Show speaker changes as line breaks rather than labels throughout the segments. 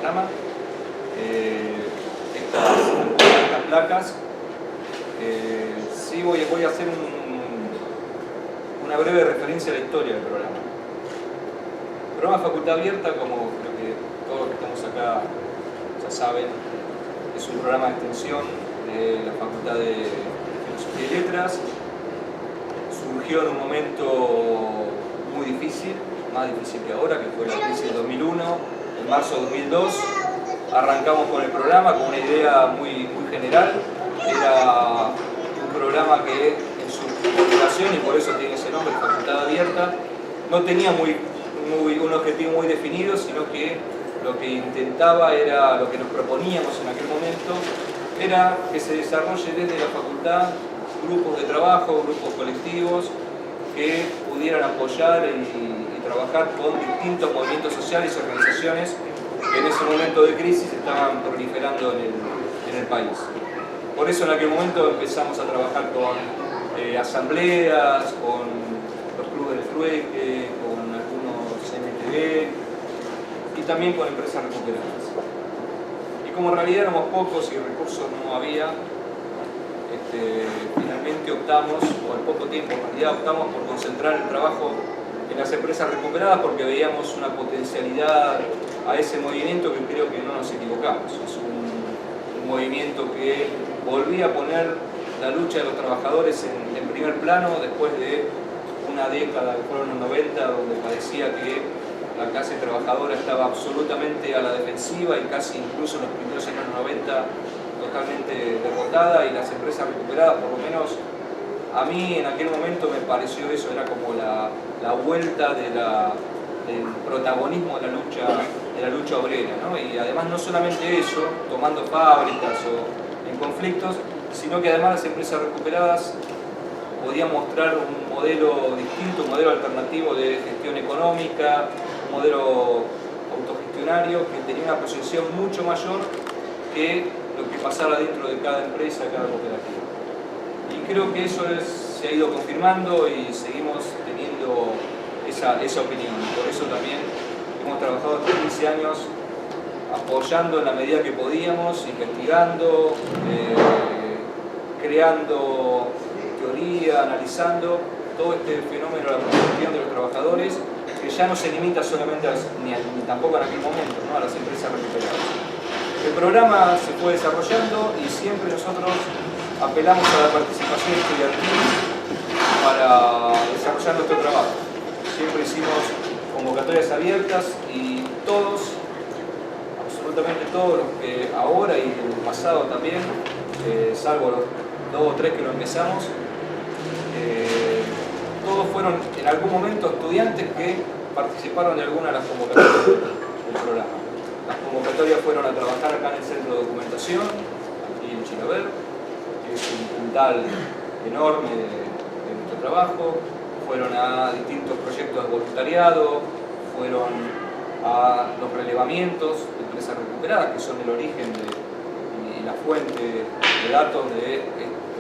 programa. Estas placas, sí voy a hacer una breve referencia a la historia del programa. El programa Facultad Abierta, como creo que todos los que estamos acá ya saben, es un programa de extensión de la Facultad de Filosofía y Letras. Surgió en un momento muy difícil, más difícil que ahora, que fue la crisis de 2001. En marzo de 2002 arrancamos con el programa con una idea muy general. Era un programa que en su formulación, y por eso tiene ese nombre, Facultad Abierta, no tenía un objetivo muy definido, sino que lo que intentaba era, lo que nos proponíamos en aquel momento, era que se desarrolle desde la facultad grupos de trabajo, grupos colectivos que pudieran apoyar y trabajar con distintos movimientos sociales y organizaciones que en ese momento de crisis estaban proliferando en el país. Por eso en aquel momento empezamos a trabajar con asambleas, con los clubes de trueque, con algunos MTV y también con empresas recuperadas. Y como en realidad éramos pocos y recursos no había, finalmente optamos, o en poco tiempo en realidad optamos por concentrar el trabajo en las empresas recuperadas porque veíamos una potencialidad a ese movimiento que creo que no nos equivocamos. Es un movimiento que volvía a poner la lucha de los trabajadores en primer plano después de una década, que fueron los 90, donde parecía que la clase trabajadora estaba absolutamente a la defensiva y casi incluso en los primeros años 90 totalmente derrotada, y las empresas recuperadas, por lo menos a mí en aquel momento me pareció eso, era como la vuelta del protagonismo de la lucha obrera, ¿no? Y además no solamente eso, tomando fábricas o en conflictos, sino que además las empresas recuperadas podían mostrar un modelo distinto, un modelo alternativo de gestión económica, un modelo autogestionario que tenía una proyección mucho mayor que lo que pasara dentro de cada empresa, cada cooperativa. Y creo que eso se ha ido confirmando y seguimos teniendo esa opinión. Por eso también hemos trabajado hasta 15 años apoyando en la medida que podíamos, investigando, creando teoría, analizando todo este fenómeno de la protección de los trabajadores, que ya no se limita solamente ni tampoco en aquel momento, ¿no?, a las empresas recuperadas. El programa se fue desarrollando y siempre nosotros apelamos a la participación estudiantil para desarrollar nuestro trabajo. Siempre hicimos convocatorias abiertas y todos, absolutamente todos los que ahora y en el pasado también, salvo los 2 o 3 que lo empezamos, todos fueron en algún momento estudiantes que participaron de alguna de las convocatorias del programa. Las convocatorias fueron a trabajar acá en el Centro de Documentación, aquí en Chilaver, que es un puntal enorme de nuestro trabajo. Fueron a distintos proyectos de voluntariado, fueron a los relevamientos de empresas recuperadas, que son el origen y la fuente de datos de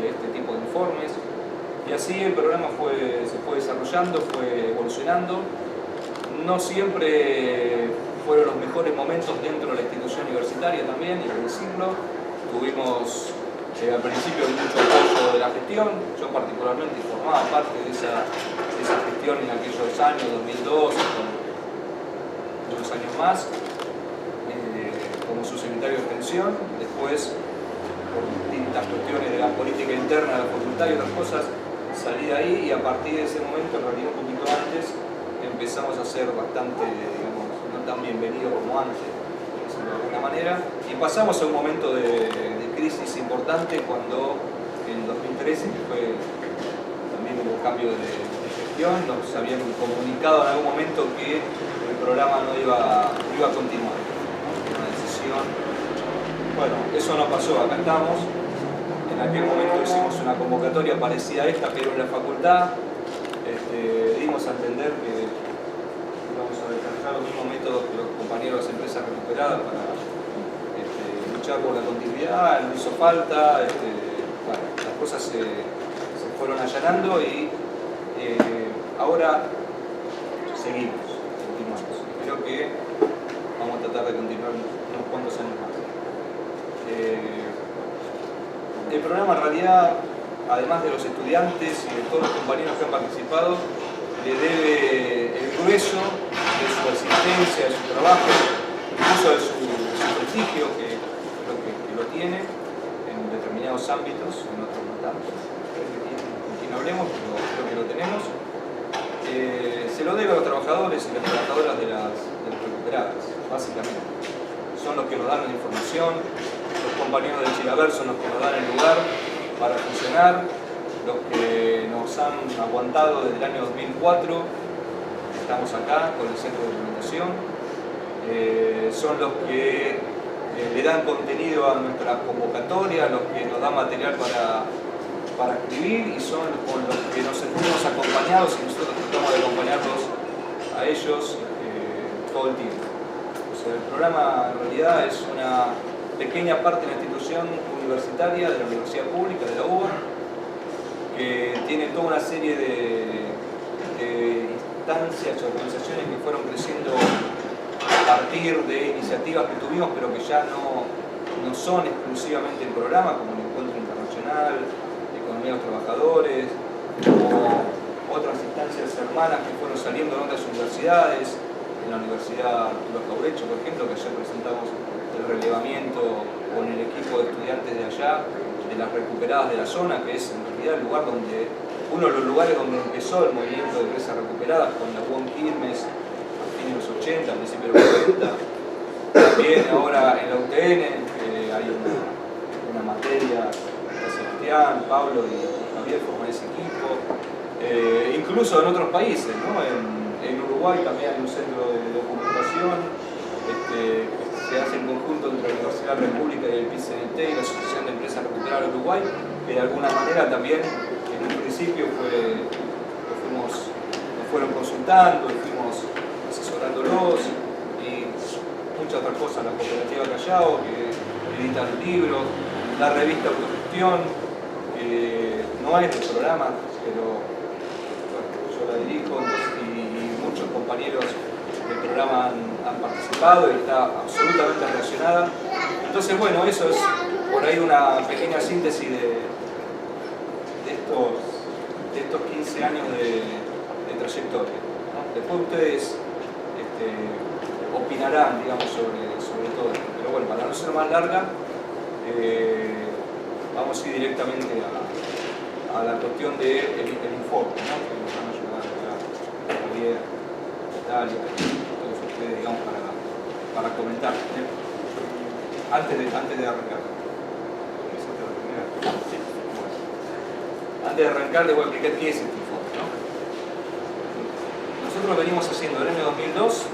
este tipo de informes. Y así el programa se fue desarrollando, fue evolucionando. No siempre fueron los mejores momentos dentro de la institución universitaria también, hay que decirlo. Tuvimos al principio mucho apoyo de la gestión. Yo particularmente formaba parte de esa gestión en aquellos años, 2002, con unos años más, como subsecretario de extensión. Después, por distintas cuestiones de la política interna de la facultad y otras cosas, salí de ahí, y a partir de ese momento, en realidad un poquito antes, empezamos a ser bastante, digamos, no tan bienvenidos como antes, por decirlo de alguna manera, y pasamos a un momento de crisis importante cuando en 2013, que fue, también hubo cambio de gestión, nos habían comunicado en algún momento que el programa no iba a continuar, ¿no? Una decisión. Bueno, eso no pasó, acá estamos. En aquel momento hicimos una convocatoria parecida a esta, pero en la facultad dimos a entender que íbamos a desarrollar los mismos métodos que los compañeros de las empresas recuperadas para luchar por la continuidad. No hizo falta, bueno, las cosas se fueron allanando y ahora continuamos. Creo que vamos a tratar de continuar el programa en realidad, además de los estudiantes y de todos los compañeros que han participado, le debe el grueso de su existencia, de su trabajo, incluso de su prestigio, que lo tiene en determinados ámbitos, en otros no tanto. Con quien hablemos, pero creo que lo tenemos. Se lo debe a los trabajadores y las trabajadoras de las recuperadas, básicamente. Son los que nos dan la información, los compañeros del Chilaver son los que nos dan el lugar para funcionar, los que nos han aguantado desde el año 2004, estamos acá con el centro de documentación, son los que le dan contenido a nuestra convocatoria, los que nos dan material para escribir y son con los que nos sentimos acompañados y nosotros tratamos de acompañarlos a ellos todo el tiempo. O sea, el programa en realidad es una pequeña parte de la institución universitaria de la Universidad Pública de la UBA, que tiene toda una serie de instancias, organizaciones que fueron creciendo a partir de iniciativas que tuvimos, pero que ya no son exclusivamente el programa, como el Encuentro Internacional, Economía de los Trabajadores, o otras instancias hermanas que fueron saliendo en otras universidades, en la Universidad Arturo Caurecho, por ejemplo, que ayer presentamos el relevamiento con el equipo de estudiantes de allá, de las recuperadas de la zona, que es en realidad el lugar donde, uno de los lugares donde empezó el movimiento de empresas recuperadas, con la UOM Quilmes a fines de los 80, a principios de los 90. También ahora en la UTN hay una materia, Sebastián, Pablo y Javier forman ese equipo. Incluso en otros países, ¿no? En Uruguay también hay un centro de documentación, se hace en conjunto entre la Universidad República y el PICNT y la Asociación de Empresas Recuperadas de Uruguay, que de alguna manera también en un principio nos fueron consultando, fuimos asesorándolos y muchas otras cosas, la cooperativa Callao, que edita libros, la revista Autogestión, que no es del programa, pero bueno, yo la dirijo y muchos compañeros del programa han participado y está absolutamente relacionada. Entonces, bueno, eso es por ahí una pequeña síntesis de estos 15 años de trayectoria, ¿no? Después ustedes opinarán, digamos, sobre todo esto. Pero bueno, para no ser más larga, vamos a ir directamente a la cuestión del informe, ¿no? Que nos van a ayudar acá Javier, Natalia, todos ustedes, digamos, para comentar. Antes de arrancar. Antes de arrancar les voy a explicar qué es este informe, ¿no? Nosotros venimos haciendo en el año 2002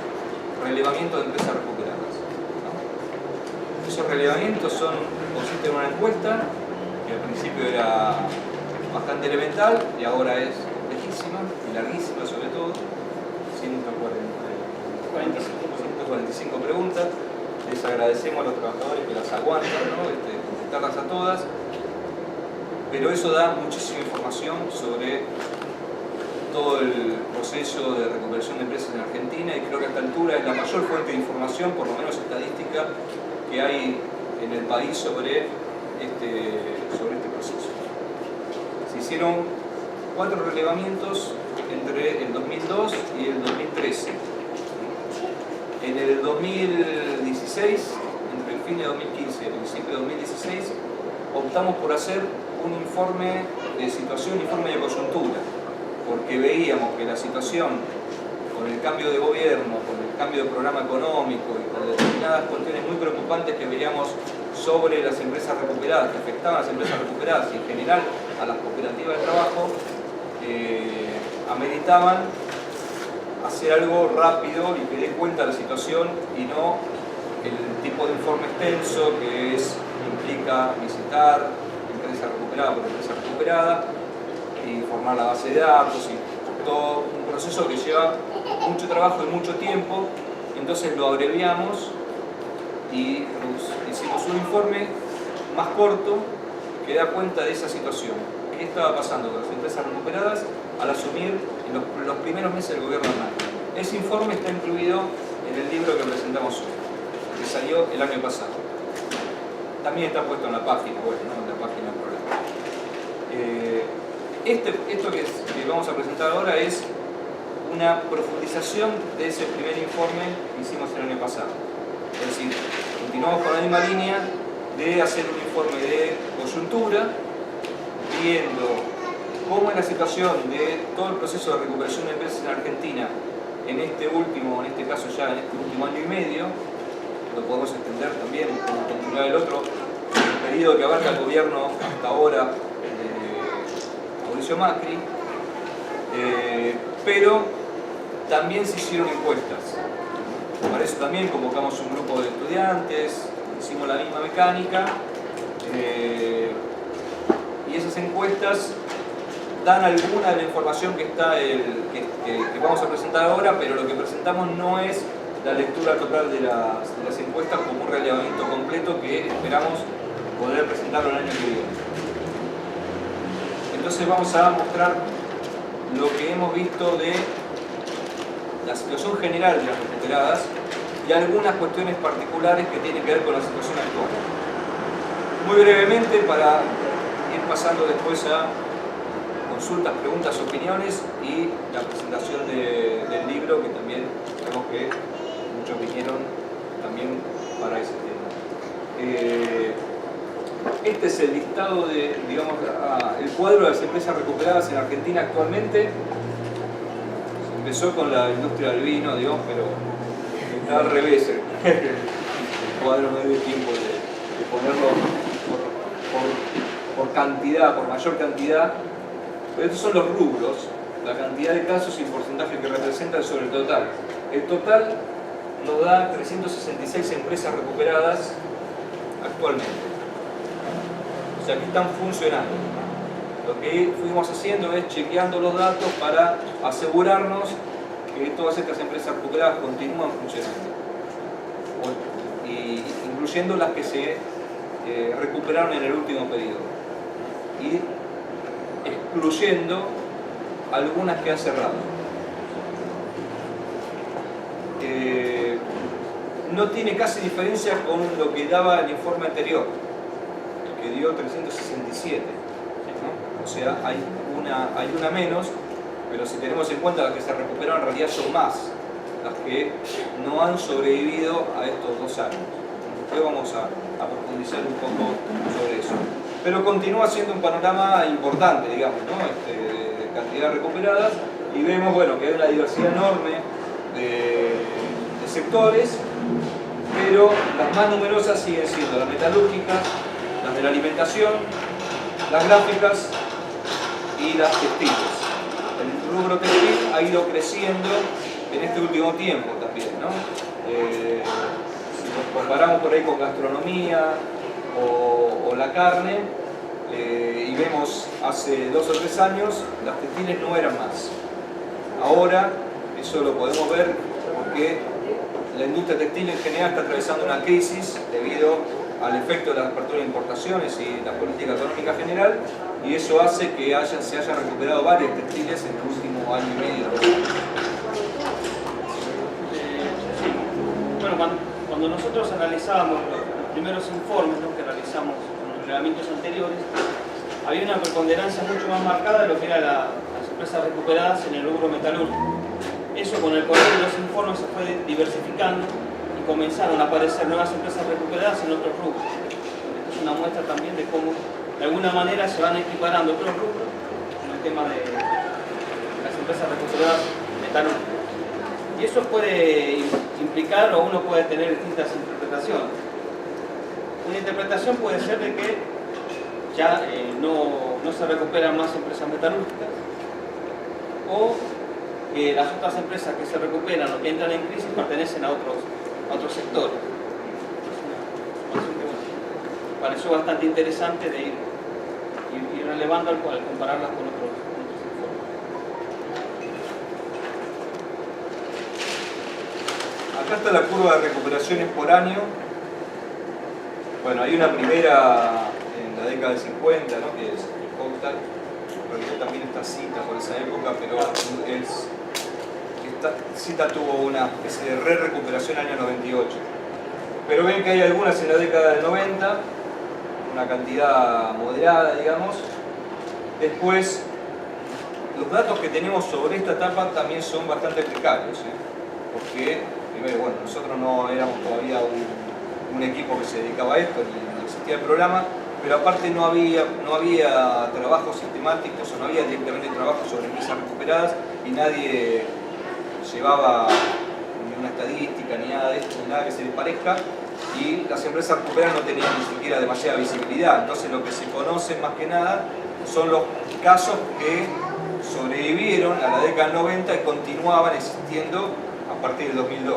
relevamiento de empresas recuperadas, ¿no? Esos relevamientos consisten en una encuesta que al principio era bastante elemental y ahora es complejísima y larguísima, sobre todo 145 preguntas. Les agradecemos a los trabajadores que las aguantan, ¿no? Contestarlas a todas, pero eso da muchísima información sobre todo el proceso de recuperación de empresas en Argentina y creo que a esta altura es la mayor fuente de información, por lo menos estadística, que hay en el país sobre este proceso. Se hicieron 4 relevamientos entre el 2002 y el 2013. En el 2016, entre el fin de 2015 y el principio de 2016, optamos por hacer un informe de situación, un informe de coyuntura, porque veíamos que la situación, con el cambio de gobierno, con el cambio de programa económico y con determinadas cuestiones muy preocupantes que veíamos sobre las empresas recuperadas, que afectaban a las empresas recuperadas y en general a las cooperativas de trabajo, ameritaban hacer algo rápido y que dé cuenta de la situación y no el tipo de informe extenso que implica visitar empresa recuperada por empresa recuperada y formar la base de datos y todo un proceso que lleva mucho trabajo y mucho tiempo. Entonces lo abreviamos y hicimos un informe más corto que da cuenta de esa situación. ¿Qué estaba pasando con las empresas recuperadas al asumir en los primeros meses del gobierno de Macri? Ese informe está incluido en el libro que presentamos hoy, que salió el año pasado. también está puesto en la página, bueno, ¿no? En la página del programa. Esto que vamos a presentar ahora es una profundización de ese primer informe que hicimos el año pasado. Es decir, continuamos con la misma línea de hacer un informe de coyuntura, viendo cómo es la situación de todo el proceso de recuperación de empresas en Argentina en este caso ya en este último año y medio. Lo podemos extender también como continuidad del otro, el periodo que abarca el gobierno hasta ahora de Mauricio Macri, pero también se hicieron encuestas. Para eso también convocamos un grupo de estudiantes, hicimos la misma mecánica, y esas encuestas dan alguna de la información que vamos a presentar ahora, pero lo que presentamos no es la lectura total de las encuestas como un relevamiento completo que esperamos poder presentarlo el año que viene. Entonces vamos a mostrar lo que hemos visto de la situación general de las recuperadas y algunas cuestiones particulares que tienen que ver con la situación actual. Muy brevemente, para ir pasando después a consultas, preguntas, opiniones y la presentación del libro, que también vemos que muchos vinieron también para ese tema. Este es el listado de, digamos, el cuadro de las empresas recuperadas en Argentina actualmente. Se empezó con la industria del vino, digamos, pero está al revés el cuadro, no dio tiempo de ponerlo por cantidad, por mayor cantidad. Pero estos son los rubros, la cantidad de casos y porcentaje que representan sobre el total. El total nos da 366 empresas recuperadas actualmente. O sea que están funcionando. Lo que fuimos haciendo es chequeando los datos para asegurarnos que todas estas empresas recuperadas continúan funcionando, incluyendo las que se recuperaron en el último periodo y excluyendo algunas que han cerrado. No tiene casi diferencia con lo que daba el informe anterior, que dio 367, ¿no? O sea, hay una menos, pero si tenemos en cuenta las que se recuperaron, en realidad son más las que no han sobrevivido a estos 2 años. Después vamos a profundizar un poco sobre eso. Pero continúa siendo un panorama importante, digamos, ¿no? De cantidad recuperadas, y vemos, bueno, que hay una diversidad enorme de sectores, pero las más numerosas siguen siendo las metalúrgicas, las de la alimentación, las gráficas y las textiles. El rubro textil ha ido creciendo en este último tiempo también, ¿no? Si nos comparamos por ahí con gastronomía o la carne, y vemos hace 2 o 3 años las textiles no eran más. Ahora eso lo podemos ver porque la industria textil en general está atravesando una crisis debido al efecto de la apertura de importaciones y la política económica general, y eso hace que se hayan recuperado varias textiles en el último año y medio.
Bueno, cuando nosotros analizábamos los primeros informes, ¿no?, que realizamos con los reglamentos anteriores, había una preponderancia mucho más marcada de lo que eran las empresas recuperadas en el rubro metalúrgico. Eso, con el correr de los informes, se fue diversificando y comenzaron a aparecer nuevas empresas recuperadas en otros rubros. Esto es una muestra también de cómo de alguna manera se van equiparando otros rubros en el tema de las empresas recuperadas metalúrgicas. Y eso puede implicar, o uno puede tener distintas interpretaciones. Una interpretación puede ser de que ya no se recuperan más empresas metalúrgicas, o que las otras empresas que se recuperan o que entran en crisis pertenecen a otros sectores. Me pareció bastante interesante de ir relevando al compararlas con otros informes.
Acá está la curva de recuperaciones por año. Bueno, hay una primera en la década del 50, ¿no?, que es el Cóctel. En realidad también está cita por esa época, pero esta cita tuvo una especie de recuperación en el año 98. Pero ven que hay algunas en la década del 90 una cantidad moderada, digamos. Después, los datos que tenemos sobre esta etapa también son bastante precarios, porque, primero, bueno, nosotros no éramos todavía un equipo que se dedicaba a esto, ni existía el programa, pero aparte no había trabajos sistemáticos o no había directamente trabajos sobre empresas recuperadas y nadie llevaba ni una estadística ni nada de esto, ni nada que se les parezca, y las empresas recuperadas no tenían ni siquiera demasiada visibilidad. Entonces lo que se conoce más que nada son los casos que sobrevivieron a la década del 90 y continuaban existiendo a partir del 2002.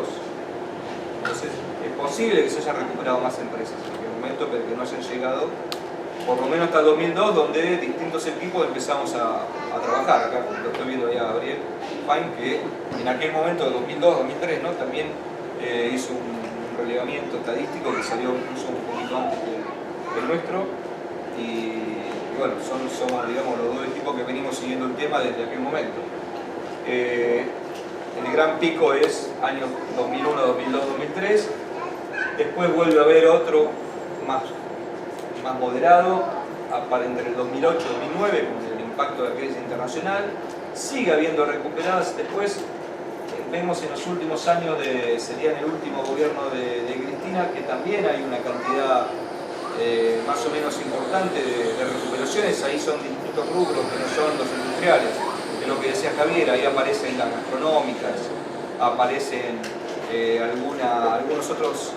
Entonces es posible que se hayan recuperado más empresas en aquel momento, pero que no hayan llegado por lo menos hasta el 2002, donde distintos equipos empezamos a trabajar. Acá lo estoy viendo ya a Gabriel Fine, que en aquel momento, 2002-2003, ¿no? También hizo un relevamiento estadístico que salió incluso un poquito antes que el nuestro. Y bueno, somos, digamos, los dos equipos que venimos siguiendo el tema desde aquel momento. El gran pico es años 2001, 2002, 2003. Después vuelve a haber otro más moderado, entre el 2008 y 2009, con el impacto de la crisis internacional. Sigue habiendo recuperadas. Después vemos en los últimos años, sería en el último gobierno de Cristina, que también hay una cantidad más o menos importante de recuperaciones. Ahí son distintos rubros que no son los industriales, de lo que decía Javier. Ahí aparecen las gastronómicas, aparecen algunos otros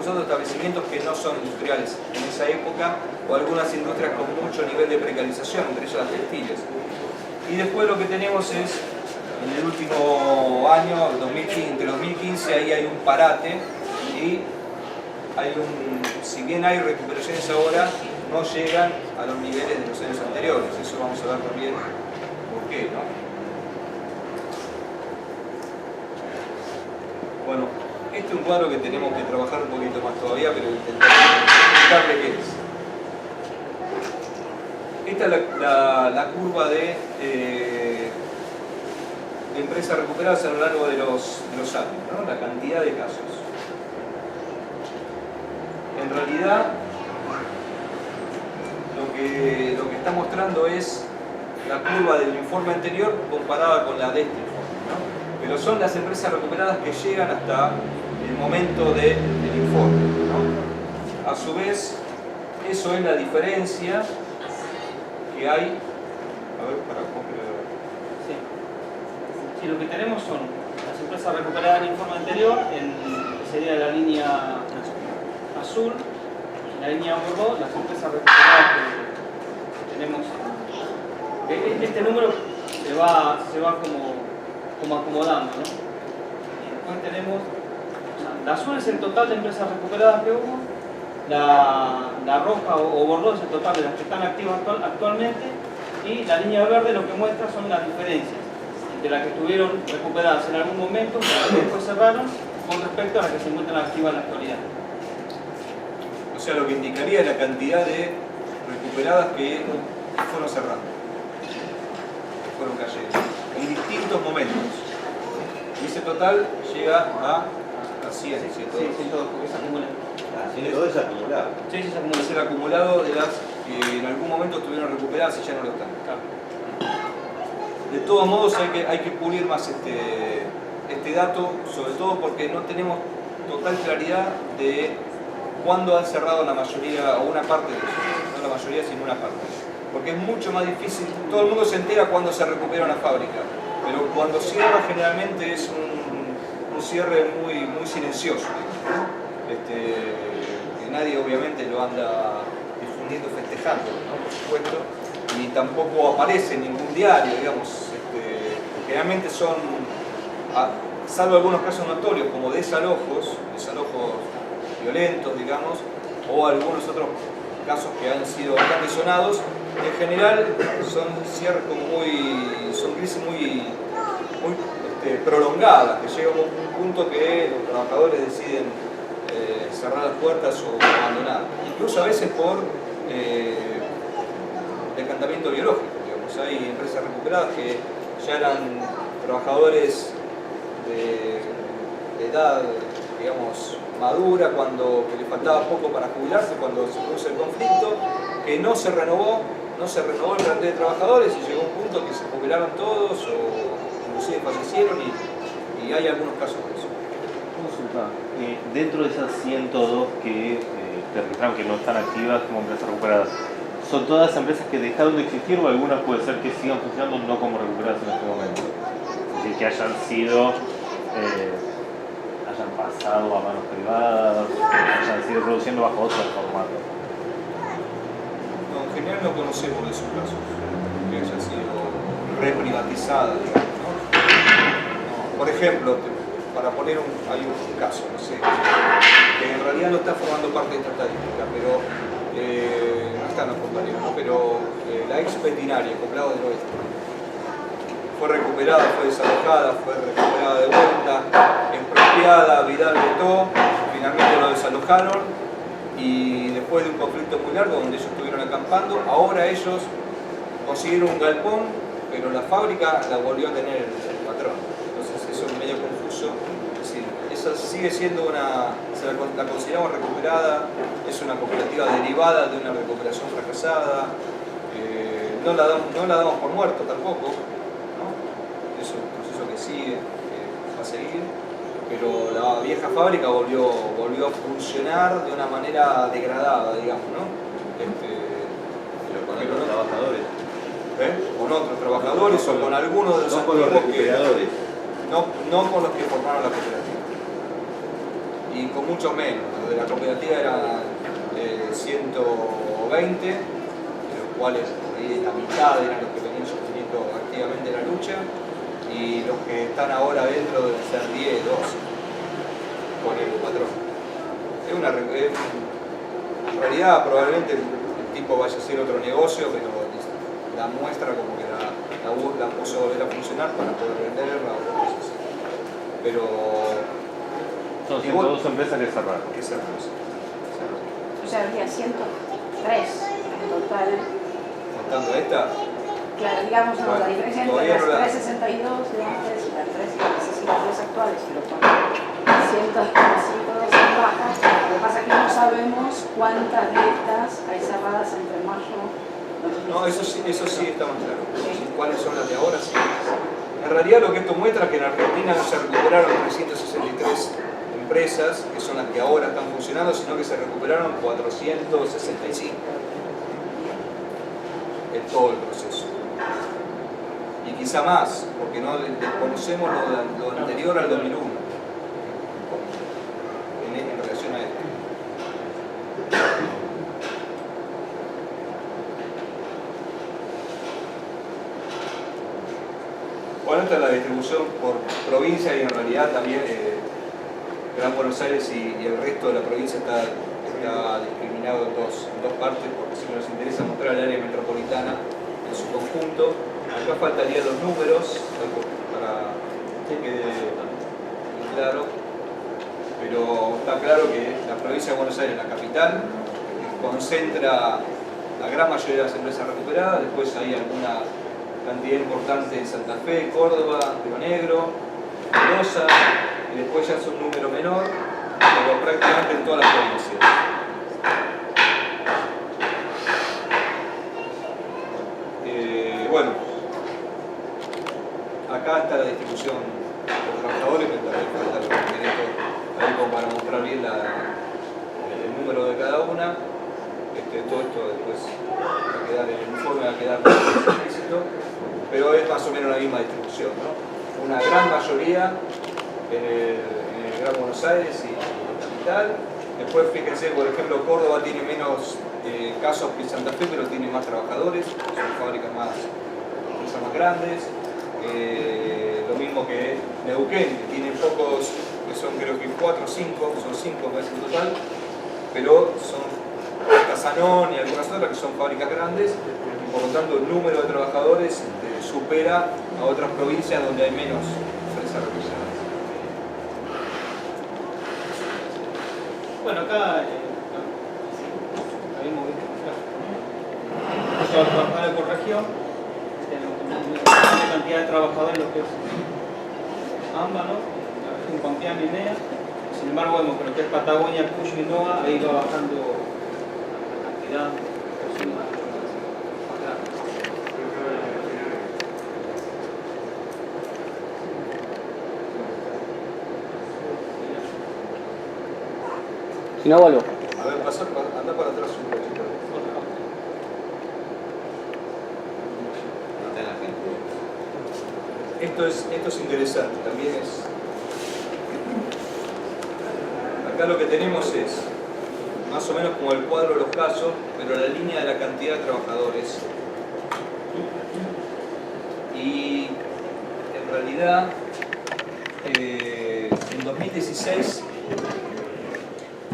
establecimientos que no son industriales en esa época, o algunas industrias con mucho nivel de precarización, entre ellas las textiles. Y después lo que tenemos es, en el último año, entre 2015, ahí hay un parate, y si bien hay recuperaciones ahora, no llegan a los niveles de los años anteriores. Eso vamos a ver también por qué, ¿no? Bueno, este es un cuadro que tenemos que trabajar un poquito más todavía, pero intentar explicarle qué es. Esta es la curva de empresas recuperadas a lo largo de los años, ¿no? La cantidad de casos. En realidad, lo que está mostrando es la curva del informe anterior comparada con la de este informe, ¿no? Pero son las empresas recuperadas que llegan hasta el momento del informe, ¿no? A su vez, eso es la diferencia que hay. A ver, para comprar.
Sí, lo que tenemos son las empresas recuperadas en el informe anterior, que sería la línea azul, y la línea bordeaux, las empresas recuperadas que tenemos. Este número se va como acomodando, ¿no? Y después tenemos, la azul es el total de empresas recuperadas que hubo, la roja o bordeaux es el total de las que están activas actualmente, y la línea verde lo que muestra son las diferencias entre las que estuvieron recuperadas en algún momento, las que después cerraron, con respecto a las que se encuentran activas en la actualidad.
O sea, lo que indicaría es la cantidad de recuperadas que fueron cerrando, que fueron cayendo, en distintos momentos. Y ese total llega a 100, ¿cierto?
Sí, todo, porque se acumula.
Todo es acumulado.
Sí, se acumula.
Es el acumulado de las que en algún momento estuvieron recuperadas y ya no lo están.
Claro.
De todos modos hay que pulir más este dato, sobre todo porque no tenemos total claridad de cuándo han cerrado la mayoría o una parte de ellos. No la mayoría, sino una parte. Porque es mucho más difícil. Todo el mundo se entera cuando se recupera una fábrica, pero cuando cierra generalmente es un cierre muy silencioso, que nadie obviamente lo anda difundiendo, festejando, ¿no? Por supuesto, ni tampoco aparece en ningún diario, digamos. Generalmente son, salvo algunos casos notorios como desalojos violentos, digamos, o algunos otros casos que han sido bastante sonados, en general son cierres son crisis muy prolongadas, que llega a un punto que los trabajadores deciden cerrar las puertas o abandonar, incluso a veces por decantamiento biológico, digamos. Hay empresas recuperadas que ya eran trabajadores de edad, digamos, madura, que le faltaba poco para jubilarse, cuando se produce el conflicto, que no se renovó el plantel de trabajadores y llegó un punto que se jubilaron todos o inclusive fallecieron y hay algunos casos de eso.
Consulta, dentro de esas 102 que te registraron que no están activas como empresas recuperadas, ¿son todas empresas que dejaron de existir o algunas puede ser que sigan funcionando no como recuperadas en este momento? Es decir, que hayan pasado a manos privadas, hayan sido produciendo bajo otro formato.
No, en general no conocemos de esos casos, que hayan sido reprivatizadas, digamos, ¿no? No, por ejemplo, para poner hay un caso, no sé, que en realidad no está formando parte de esta estadística, pero no están los compañeros, ¿no? Pero la ex vetinaria, Acoplado del Oeste, fue recuperada, fue desalojada, fue recuperada de vuelta, expropiada, Vidal vetó, finalmente lo desalojaron y después de un conflicto muy largo donde ellos estuvieron acampando, ahora ellos consiguieron un galpón, pero la fábrica la volvió a tener el patrón. Entonces eso es medio confuso. Es decir, esa sigue siendo la consideramos recuperada, es una cooperativa derivada de una recuperación fracasada, no la damos por muerto tampoco, ¿no? Es un proceso que sigue, que va a seguir, pero la vieja fábrica volvió a funcionar de una manera degradada, digamos, ¿no?
Pero con otros trabajadores.
Con otros trabajadores o con algunos de los
no con los recuperadores.
No con los que formaron la cooperativa. Y con mucho menos. Los de la cooperativa eran 120, de los cuales por ahí la mitad eran los que venían sosteniendo activamente la lucha, y los que están ahora dentro deben ser 10, 12, con el patrón. En realidad probablemente el tipo vaya a hacer otro negocio, pero la muestra como que la puso a volver a funcionar para poder venderla o cosas así. Pero
son 102 empresas que cerraron.
O sea, había 103 en total.
Contando esta,
Claro, digamos, no, la diferencia entre las
todavía no
362 de antes y las 363 actuales, pero con 102 en baja. Lo que pasa es que no sabemos cuántas de estas hay cerradas entre mayo.
no, eso sí está más claro. Sí, ¿cuáles son las de ahora? Sí. En realidad lo que esto muestra es que en Argentina no se recuperaron 363 empresas, que son las que ahora están funcionando, sino que se recuperaron 465 en todo el proceso. Y quizá más, porque no desconocemos lo anterior al 2001 en relación a esto. Bueno, esta es la distribución por provincia y en realidad también Gran Buenos Aires y el resto de la provincia está discriminado en dos partes, porque si nos interesa mostrar el área metropolitana en su conjunto. Acá faltarían los números para que quede claro, pero está claro que la provincia de Buenos Aires, la capital, concentra la gran mayoría de las empresas recuperadas. Después hay alguna cantidad importante en Santa Fe, Córdoba, Río Negro, Mendoza, y después ya es un número menor, pero prácticamente en todas las provincias. Bueno, acá está la distribución por trabajadores, pero también falta los directos ahí como para mostrar bien el número de cada una. Todo esto después va a quedar en el informe, va a quedar explícito, pero es más o menos la misma distribución, ¿no? Una gran mayoría en el Gran Buenos Aires y la capital. Después fíjense, por ejemplo, Córdoba tiene menos casos que Santa Fe, pero tiene más trabajadores, son fábricas más grandes. Lo mismo que Neuquén, que tiene pocos, que son creo que 4 o 5, son 5 en total, pero son Casanón y algunas otras que son fábricas grandes, y por lo tanto el número de trabajadores supera a otras provincias donde hay menos empresas representadas.
Bueno, acá habíamos visto trabajadores por región, tenemos una cantidad de trabajadores, lo que es AMBA, ¿no? En Pampeana y NEA, Sin embargo, vemos que lo que es Patagonia, Cuyo y Noa, ahí va bajando la cantidad de personas más grande.
Si no, vuelvo.
A ver, anda para atrás un poquito.
Está la gente.
Esto es interesante, también es... Acá lo que tenemos es más o menos como el cuadro de los casos, pero la línea de la cantidad de trabajadores. Y en realidad, en 2016,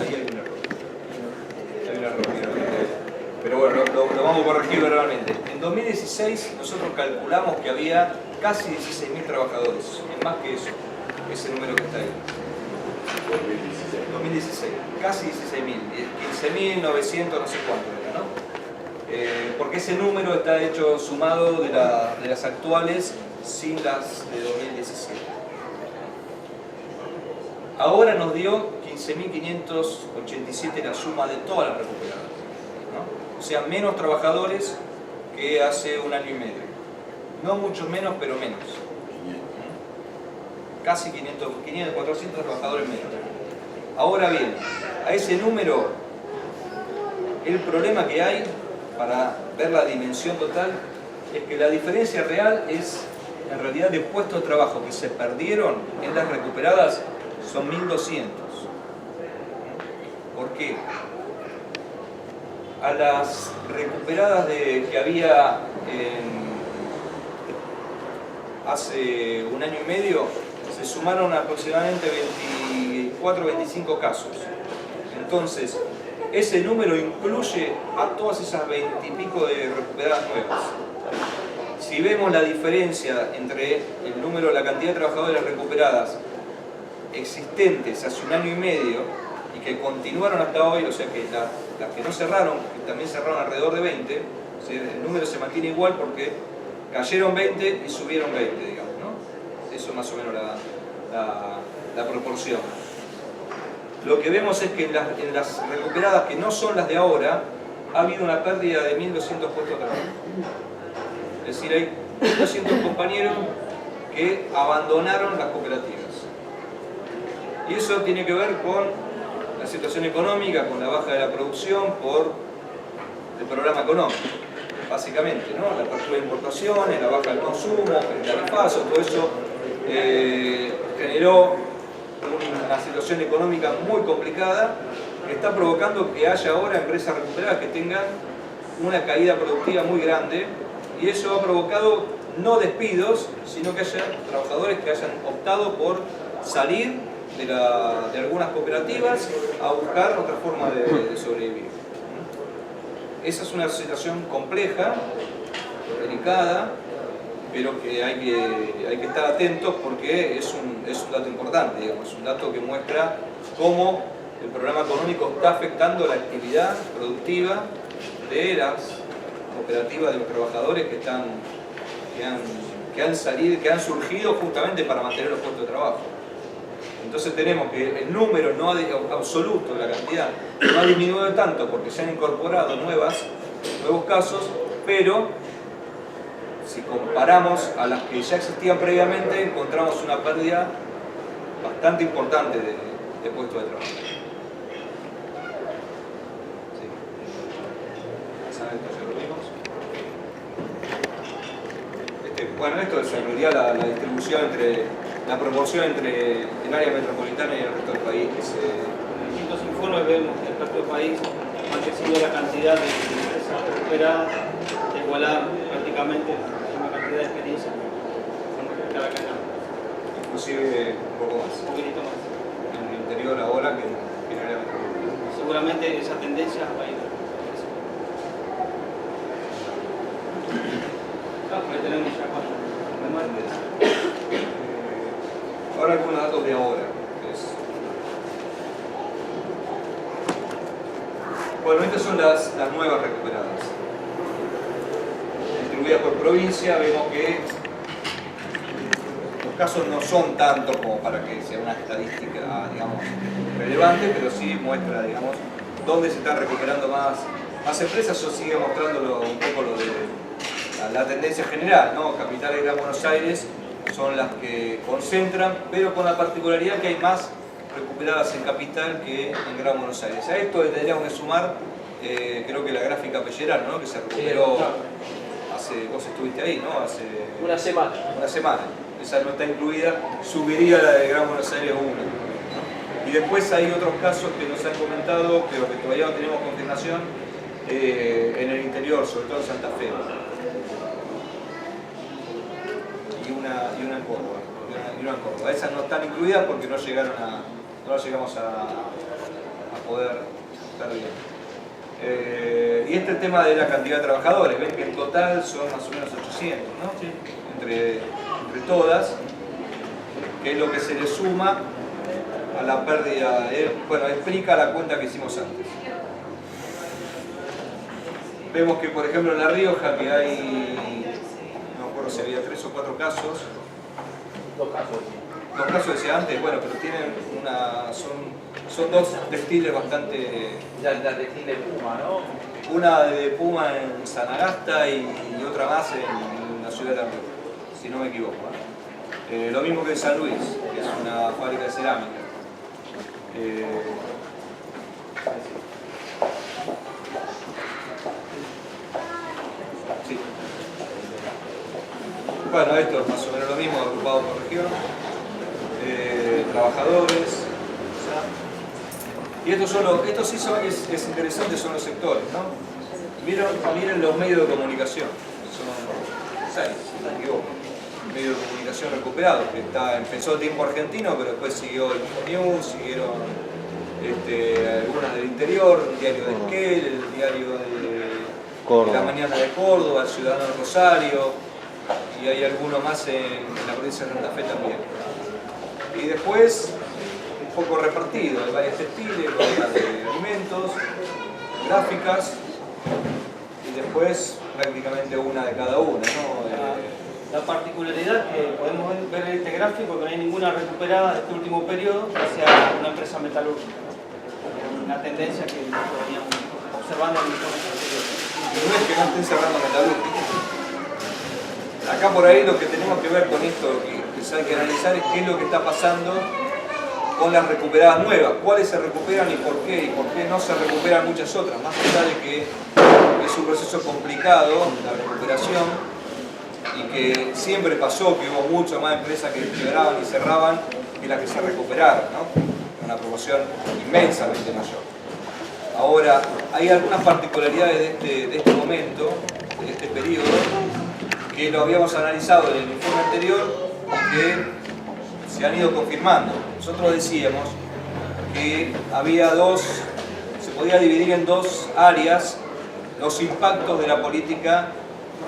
ahí hay un error. Hay un error, pero bueno, lo vamos a corregir verbalmente. En 2016 nosotros calculamos que había casi 16.000 trabajadores, es más que eso, ese número que está ahí. 2016, casi 16.000, 15.900, no sé cuánto era, ¿no? Porque ese número está hecho sumado de las actuales sin las de 2017. Ahora nos dio 15.587 la suma de todas las recuperadas, ¿no? O sea, menos trabajadores que hace un año y medio. No mucho menos, pero menos. Casi 400 trabajadores menos. Ahora bien, a ese número, el problema que hay, para ver la dimensión total, es que la diferencia real es, en realidad, de puestos de trabajo que se perdieron en las recuperadas son 1.200. ¿Por qué? A las recuperadas que había hace un año y medio, se sumaron aproximadamente 24 o 25 casos. Entonces, ese número incluye a todas esas 20 y pico de recuperadas nuevas. Si vemos la diferencia entre el número, la cantidad de trabajadores recuperadas existentes hace un año y medio y que continuaron hasta hoy, o sea que las que no cerraron, que también cerraron alrededor de 20, o sea, el número se mantiene igual porque cayeron 20 y subieron 20, digamos, ¿no? Eso es más o menos la proporción. Lo que vemos es que en las recuperadas que no son las de ahora, ha habido una pérdida de 1.200 puestos de trabajo. Es decir, hay 1.200 compañeros que abandonaron las cooperativas. Y eso tiene que ver con la situación económica, con la baja de la producción, por el programa económico, básicamente, ¿no? La apertura de importaciones, la baja del consumo, el tarifazo, todo eso generó una situación económica muy complicada que está provocando que haya ahora empresas recuperadas que tengan una caída productiva muy grande, y eso ha provocado no despidos, sino que haya trabajadores que hayan optado por salir de algunas cooperativas a buscar otra forma de sobrevivir. Esa es una situación compleja, delicada, pero que hay que estar atentos porque es un dato importante, digamos, es un dato que muestra cómo el programa económico está afectando la actividad productiva de las cooperativas de los trabajadores que han surgido justamente para mantener los puestos de trabajo. Entonces tenemos que el número absoluto de la cantidad no ha disminuido tanto porque se han incorporado nuevos casos, pero si comparamos a las que ya existían previamente, encontramos una pérdida bastante importante de puestos de trabajo. Sí. Esto ya lo vimos. Bueno, esto es en realidad la distribución la proporción entre el área metropolitana y el resto del país.
En distintos informes vemos que el resto del país ha crecido la cantidad de empresas recuperadas, de igualar prácticamente la cantidad de experiencia con respecto a la canal.
Inclusive un poco más.
Un poquitito más.
En el interior ahora que en el área metropolitana.
Seguramente esa tendencia va a ir. Ahí tenemos ya cuatro.
Ahora algunos datos de ahora. Bueno, estas son las nuevas recuperadas. Distribuidas por provincia, vemos que los casos no son tanto como para que sea una estadística, digamos, relevante, pero sí muestra, digamos, dónde se están recuperando más empresas. Eso sigue mostrándolo un poco lo de la tendencia general, ¿no? Capital y Gran Buenos Aires son las que concentran, pero con la particularidad que hay más recuperadas en Capital que en Gran Buenos Aires. A esto le tendríamos que sumar, creo que la gráfica Pellerano, ¿no? Que se recuperó hace, vos estuviste ahí, ¿no? Hace
Una semana.
una semana. Esa no está incluida, subiría la de Gran Buenos Aires 1. Y después hay otros casos que nos han comentado, pero que todavía no tenemos confirmación, en el interior, sobre todo en Santa Fe. Y una en Córdoba. Y una en Córdoba. Esas no están incluidas porque no las llegamos a poder estar bien. Y este tema de la cantidad de trabajadores, ven que en total son más o menos 800, ¿no?
Sí.
Entre todas, que es lo que se le suma a la pérdida, bueno, explica la cuenta que hicimos antes. Vemos que, por ejemplo, en La Rioja, que hay, no me acuerdo si había 3 o 4 casos.
2 casos.
2 casos decía antes, bueno, pero tienen son 2 textiles bastante...
La textil de Puma, ¿no?
Una de Puma en Sanagasta y otra más en la ciudad de La Rioja, si no me equivoco. Lo mismo que en San Luis, que es una fábrica de cerámica. Sí. Bueno, esto es más o menos lo mismo, agrupado por región. Trabajadores. Y esto sí es interesante, son los sectores, ¿no? Miren los medios de comunicación. Son 6, si no me equivoco. Medios de comunicación recuperados, que empezó el Tiempo Argentino, pero después siguió el News, siguieron algunas del interior, el diario de Esquel, el diario de La Mañana de Córdoba, el Ciudadano de Rosario, y hay algunos más en la provincia de Santa Fe también. Y después, un poco repartido, hay varias textiles, varias de alimentos, gráficas, y después prácticamente una de cada una, ¿no?
La particularidad que podemos ver en este gráfico es que no hay ninguna recuperada de este último periodo que sea una empresa metalúrgica. Una tendencia que veníamos observando en los años anteriores.
Y no es que no estén cerrando metalúrgica. Acá por ahí lo que tenemos que ver con esto, que hay que analizar, es qué es lo que está pasando con las recuperadas nuevas, cuáles se recuperan y por qué no se recuperan muchas otras, más allá de que es un proceso complicado la recuperación y que siempre pasó que hubo muchas más empresas que quebraban y cerraban que las que se recuperaron, ¿no? Una proporción inmensamente mayor. Ahora, hay algunas particularidades de este momento, de este periodo, que lo habíamos analizado en el informe anterior y que se han ido confirmando. Nosotros decíamos que se podía dividir en 2 áreas los impactos de la política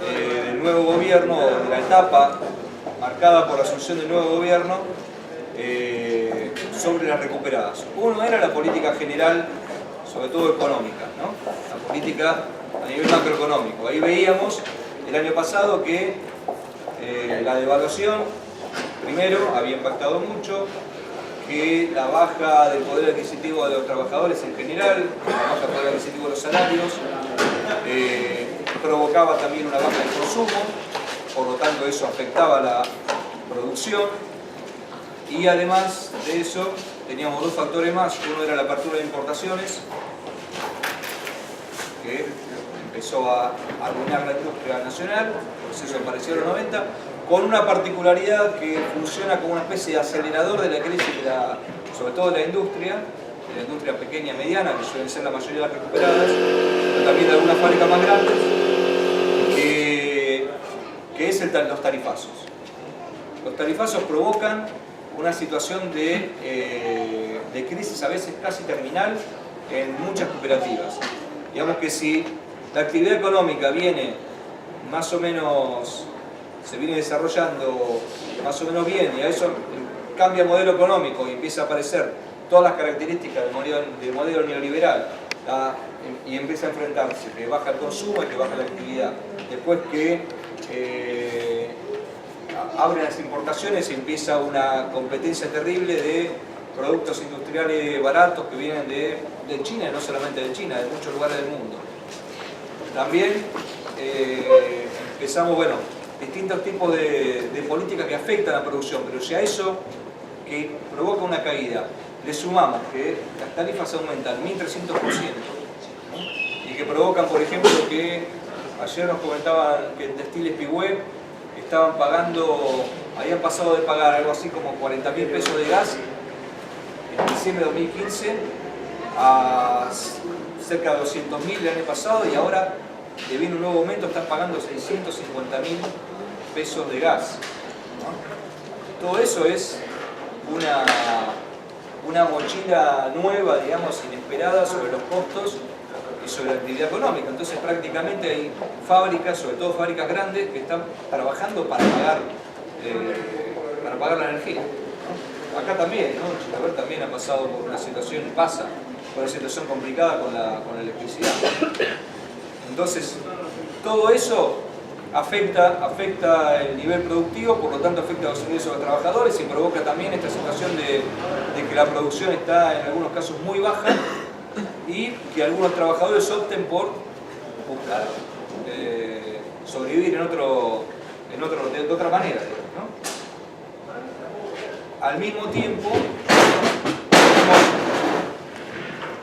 del nuevo gobierno, de la etapa marcada por la asunción del nuevo gobierno sobre las recuperadas. Uno era la política general, sobre todo económica, ¿no? La política a nivel macroeconómico. Ahí veíamos el año pasado que la devaluación, primero, había impactado mucho, que la baja del poder adquisitivo de los trabajadores en general, la baja del poder adquisitivo de los salarios, provocaba también una baja del consumo, por lo tanto eso afectaba la producción, y además de eso teníamos 2 factores más. Uno era la apertura de importaciones, que empezó a arruinar la industria nacional, el proceso apareció en los 90, con una particularidad que funciona como una especie de acelerador de la crisis, sobre todo de la industria pequeña y mediana, que suelen ser la mayoría de las recuperadas, pero también de algunas fábricas más grandes, que es los tarifazos. Los tarifazos provocan una situación de crisis a veces casi terminal en muchas cooperativas. Digamos que si la actividad económica viene más o menos, se viene desarrollando más o menos bien, y a eso cambia el modelo económico y empieza a aparecer todas las características del modelo neoliberal, y empieza a enfrentarse, que baja el consumo y que baja la actividad. Después que abren las importaciones y empieza una competencia terrible de productos industriales baratos que vienen de China, y no solamente de China, de muchos lugares del mundo. También empezamos, bueno, distintos tipos de políticas que afectan a la producción, pero si a eso que provoca una caída le sumamos que las tarifas aumentan 1.300%, ¿no? Y que provocan, por ejemplo, que ayer nos comentaban que en Textiles Pigüé estaban pagando, habían pasado de pagar algo así como 40.000 pesos de gas en diciembre de 2015 a cerca de 200.000 el año pasado, y ahora que viene un nuevo aumento están pagando 650.000 pesos de gas, ¿no? Todo eso es una mochila nueva, digamos, inesperada sobre los costos y sobre la actividad económica. Entonces prácticamente hay fábricas, sobre todo fábricas grandes, que están trabajando para pagar la energía, ¿no? Acá también, ¿no? Chilaver también ha pasado por una situación, pasa por una situación complicada con la electricidad. Entonces, todo eso afecta el nivel productivo, por lo tanto afecta los ingresos de los trabajadores y provoca también esta situación de que la producción está en algunos casos muy baja y que algunos trabajadores opten por buscar sobrevivir de otra manera, ¿no? Al mismo tiempo, tenemos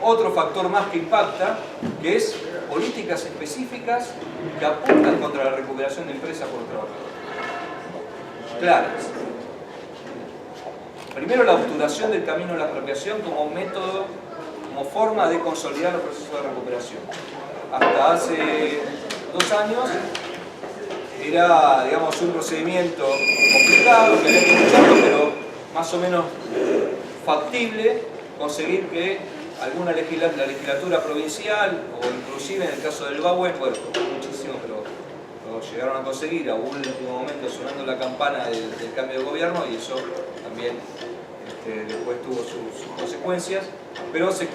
otro factor más que impacta, que es políticas específicas que apuntan contra la recuperación de empresas por los trabajadores. Claras. Primero, la obturación del camino de la apropiación como método, como forma de consolidar los procesos de recuperación. Hasta hace 2 años era, digamos, un procedimiento complicado, que había que lucharlo, pero más o menos factible conseguir que la legislatura provincial, o inclusive en el caso del Bauen, bueno, muchísimo, pero lo llegaron a conseguir a un último momento sonando la campana del cambio de gobierno, y eso también después tuvo sus consecuencias, pero se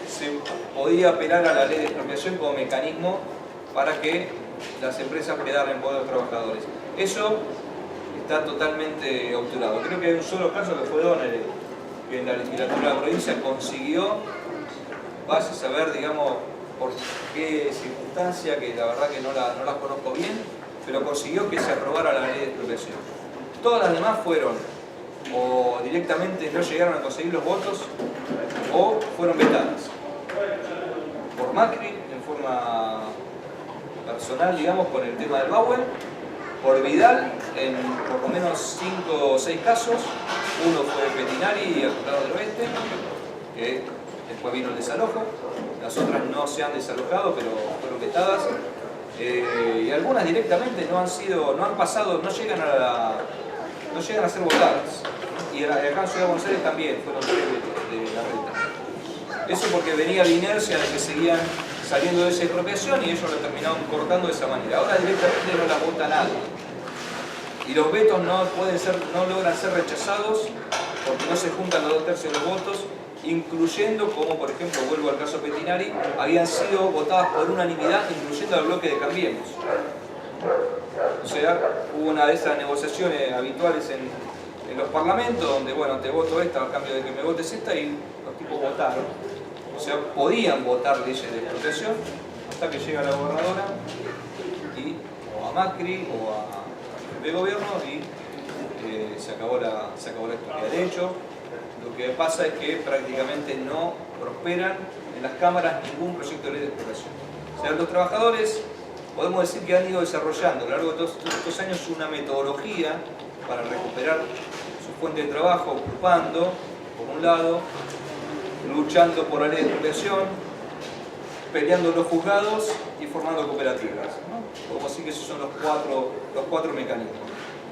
podía apelar a la ley de expropiación como mecanismo para que las empresas quedaran en poder de los trabajadores. Eso está totalmente obturado. Creo que hay un solo caso que fue Donner, que en la legislatura de la provincia consiguió, vaya a saber, digamos, por qué circunstancia, que la verdad que no las conozco bien, pero consiguió que se aprobara la ley de expropiación. Todas las demás fueron, o directamente no llegaron a conseguir los votos, o fueron vetadas. Por Macri, en forma personal, digamos, con el tema del Bauen, por Vidal, en por lo menos 5 o 6 casos. Uno fue Petinari y Acordado del Oeste, que después vino el desalojo. Las otras no se han desalojado, pero fueron vetadas. Y algunas directamente no han pasado, no llegan a ser votadas. Y acá en Ciudad de Buenos Aires también fueron 3 de la reta. Eso porque venía la inercia de que seguían saliendo de esa expropiación y ellos lo terminaron cortando de esa manera. Ahora directamente no la vota nadie. Y los vetos no logran ser rechazados porque no se juntan los 2/3 de los votos, incluyendo, como por ejemplo, vuelvo al caso Petinari, habían sido votadas por unanimidad, incluyendo al bloque de Cambiemos. O sea, hubo una de esas negociaciones habituales en los parlamentos, donde, bueno, te voto esta a cambio de que me votes esta, y los tipos votaron. O sea, podían votar leyes de expropiación hasta que llega la gobernadora o a Macri o a de gobierno y se acabó la historia. De hecho, lo que pasa es que prácticamente no prosperan en las cámaras ningún proyecto de ley de expropiación. O sea, los trabajadores podemos decir que han ido desarrollando a lo largo de todos estos años una metodología para recuperar su fuente de trabajo, ocupando, por un lado, luchando por la ley de expropiación, peleando los juzgados y formando cooperativas, ¿no? Como así que esos son los cuatro mecanismos.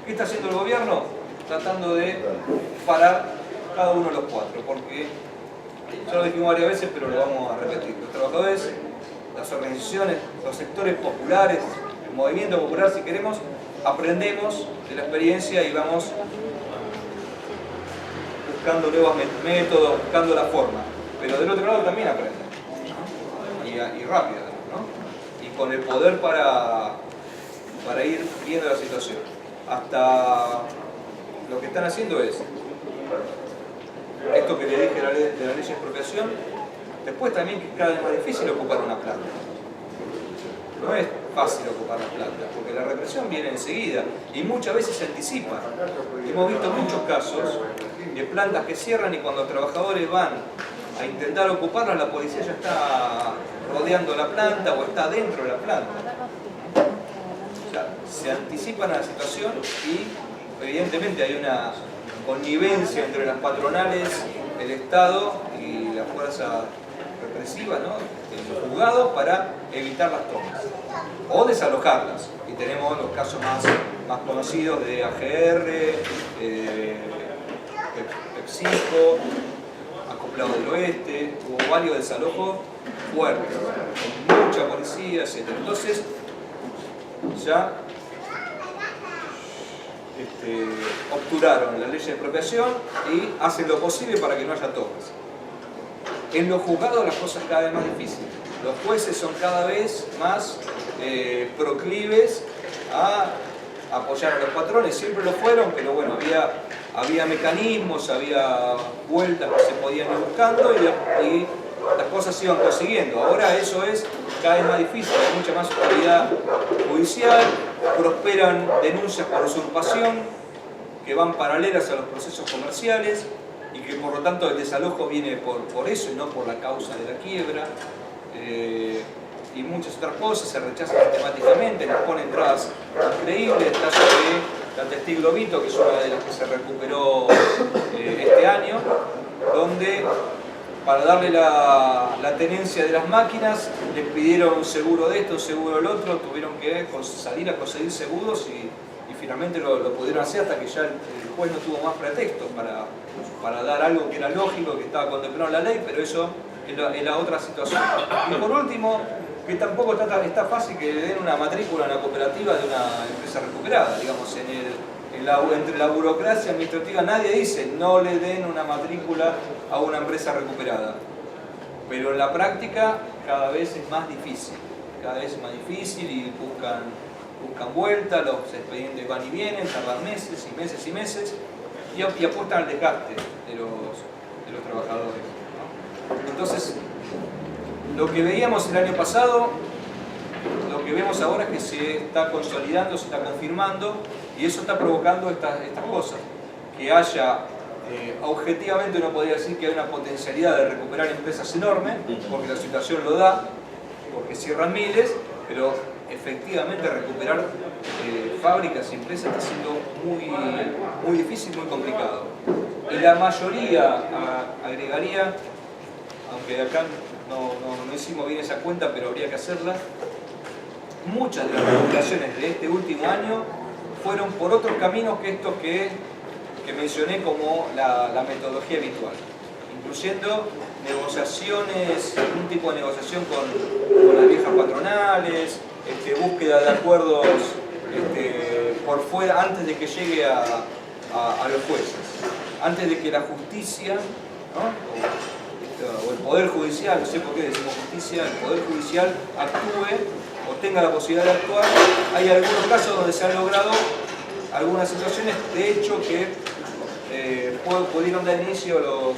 ¿Qué está haciendo el gobierno? Tratando de parar cada uno de los 4, porque ya lo dijimos varias veces, pero lo vamos a repetir. Los trabajadores, las organizaciones, los sectores populares, el movimiento popular, si queremos, aprendemos de la experiencia y vamos buscando nuevos métodos, buscando la forma. Pero del otro lado también aprenden, ¿no? Y rápido, ¿no? Y con el poder para ir viendo la situación. Hasta lo que están haciendo es esto que le dije de la ley de expropiación. Después también que es cada vez más difícil ocupar una planta. No es fácil ocupar las plantas, porque la represión viene enseguida y muchas veces se anticipa. Hemos visto muchos casos de plantas que cierran y cuando los trabajadores van a intentar ocuparlas, la policía ya está rodeando la planta o está dentro de la planta. O sea, se anticipan a la situación y evidentemente hay una connivencia entre las patronales, el Estado y la fuerza represiva, ¿no? El juzgado, para evitar las tomas o desalojarlas. Y tenemos los casos más conocidos de AGR, PepsiCo, Acoplado del Oeste. Hubo varios desalojos fuertes, con mucha policía, etc. Entonces ya obturaron la ley de expropiación y hacen lo posible para que no haya tomas. En los juzgados las cosas cada vez más difíciles. Los jueces son cada vez más proclives a apoyar a los patrones. Siempre lo fueron, pero bueno, había mecanismos, había vueltas que se podían ir buscando y las cosas se iban consiguiendo. Ahora eso es cada vez más difícil, hay mucha más autoridad judicial, prosperan denuncias por usurpación que van paralelas a los procesos comerciales y que por lo tanto el desalojo viene por eso y no por la causa de la quiebra, y muchas otras cosas se rechazan sistemáticamente, les ponen entradas increíbles. El caso de la Testigo Globito, que es una de las que se recuperó este año, donde para darle la tenencia de las máquinas les pidieron un seguro de esto, un seguro del otro, tuvieron que salir a conseguir seguros y finalmente lo pudieron hacer hasta que ya el juez no tuvo más pretextos para dar algo que era lógico, que estaba contemplado en la ley, pero eso es la otra situación. Y por último, que tampoco está fácil que le den una matrícula a una cooperativa de una empresa recuperada. Digamos, entre la burocracia administrativa nadie dice no le den una matrícula a una empresa recuperada. Pero en la práctica cada vez es más difícil. Cada vez es más difícil y buscan vuelta, los expedientes van y vienen, tardan meses y meses y meses y apuestan al desgaste de los trabajadores, ¿no? Entonces, lo que veíamos el año pasado, lo que vemos ahora es que se está consolidando, se está confirmando y eso está provocando estas cosas. Que haya, objetivamente uno podría decir que hay una potencialidad de recuperar empresas enorme, porque la situación lo da, porque cierran miles, pero efectivamente recuperar fábricas y empresas está siendo muy difícil, muy complicado. Y la mayoría, agregaría, aunque acá no hicimos bien esa cuenta, pero habría que hacerla, muchas de las recuperaciones de este último año fueron por otros caminos que estos que mencioné como la metodología habitual, incluyendo negociaciones, algún tipo de negociación con las viejas patronales, búsqueda de acuerdos por fuera antes de que llegue a los jueces, antes de que la justicia, ¿no? o el Poder Judicial, no sé por qué decimos justicia, el Poder Judicial actúe o tenga la posibilidad de actuar. Hay algunos casos donde se han logrado algunas situaciones, de hecho, que pudieron dar inicio los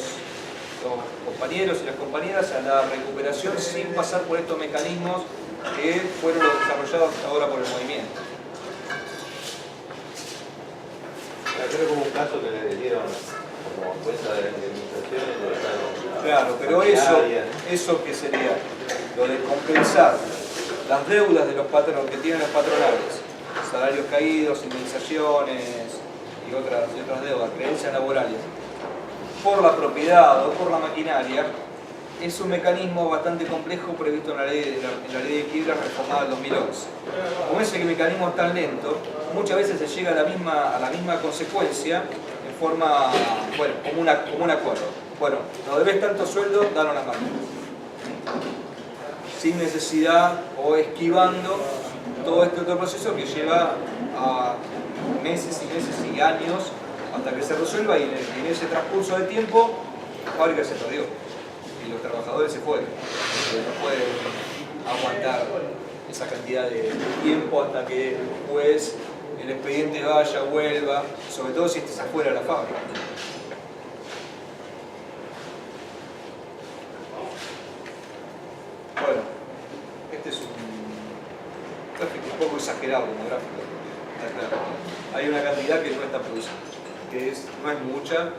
compañeros y las compañeras a la recuperación sin pasar por estos mecanismos que fueron los desarrollados hasta ahora por el movimiento.
Creo como un caso que le dieron como jueza de la indemnización y lo dejaron.
Claro, pero eso que sería lo de compensar las deudas de los patronos que tienen los patronales, salarios caídos, indemnizaciones y otras deudas, creencias laborales, por la propiedad o por la maquinaria, es un mecanismo bastante complejo previsto en la ley de quiebra reformada del 2011. Como ese mecanismo es tan lento, muchas veces se llega a la misma consecuencia en forma, bueno, como un acuerdo. Bueno, nos debes tanto sueldo, danos las máquinas. Sin necesidad o esquivando todo este otro proceso que lleva a meses y meses y años hasta que se resuelva, y en ese transcurso de tiempo la fábrica se perdió y los trabajadores se fueron, porque no pueden aguantar esa cantidad de tiempo hasta que el juez el expediente vaya, vuelva, sobre todo si estás afuera de la fábrica. Bueno, este es un gráfico un poco exagerado como gráfico, está claro. Hay una cantidad que no está producida, que no es mucha,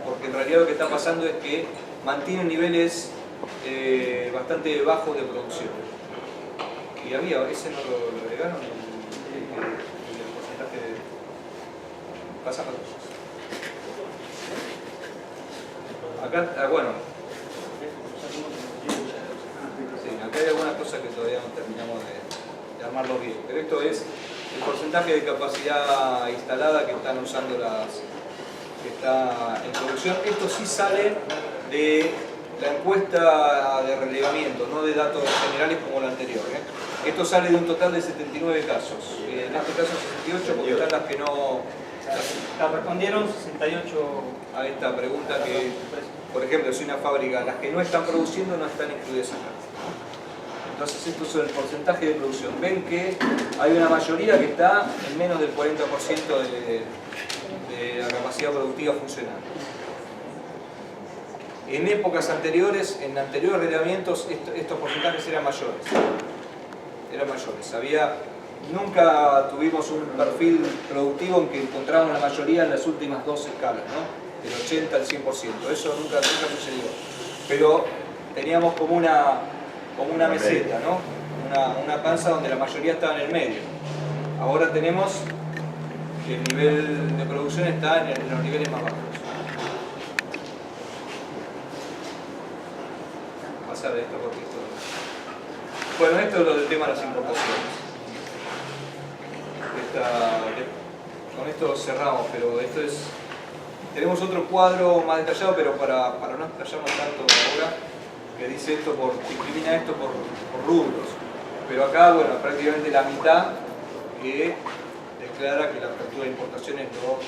porque en realidad lo que está pasando es que mantienen niveles bastante bajos de producción. Y había, ese no lo agregaron, el porcentaje de... Pasan las cosas. Acá, bueno. Sí, acá hay algunas cosas que todavía no terminamos de armarlo bien. Pero esto es el porcentaje de capacidad instalada que están usando que está en producción. Esto sí sale de la encuesta de relevamiento, no de datos generales como la anterior. Esto sale de un total de 79 casos. En este caso 68 porque están las que no...
Las respondieron 68
a esta pregunta que, por ejemplo, si una fábrica, las que no están produciendo no están incluidas acá. Entonces esto es el porcentaje de producción. Ven que hay una mayoría que está en menos del 40% de la capacidad productiva funcional. En épocas anteriores, en anteriores relevamientos, estos porcentajes eran mayores. Nunca tuvimos un perfil productivo en que encontramos la mayoría en las últimas dos escalas, ¿no? Del 80 al 100%. Eso nunca sucedió. Pero teníamos como una meseta, ¿no? Una panza donde la mayoría estaba en el medio. Ahora tenemos que el nivel de producción está en los niveles más bajos. Pasar de esto porque esto... Bueno, esto es lo del tema de las importaciones. Con esto cerramos, pero esto es... Tenemos otro cuadro más detallado, pero para no explayarnos tanto ahora, que dice esto discrimina esto por rubros. Pero acá, bueno, prácticamente la mitad que declara que la apertura de importaciones no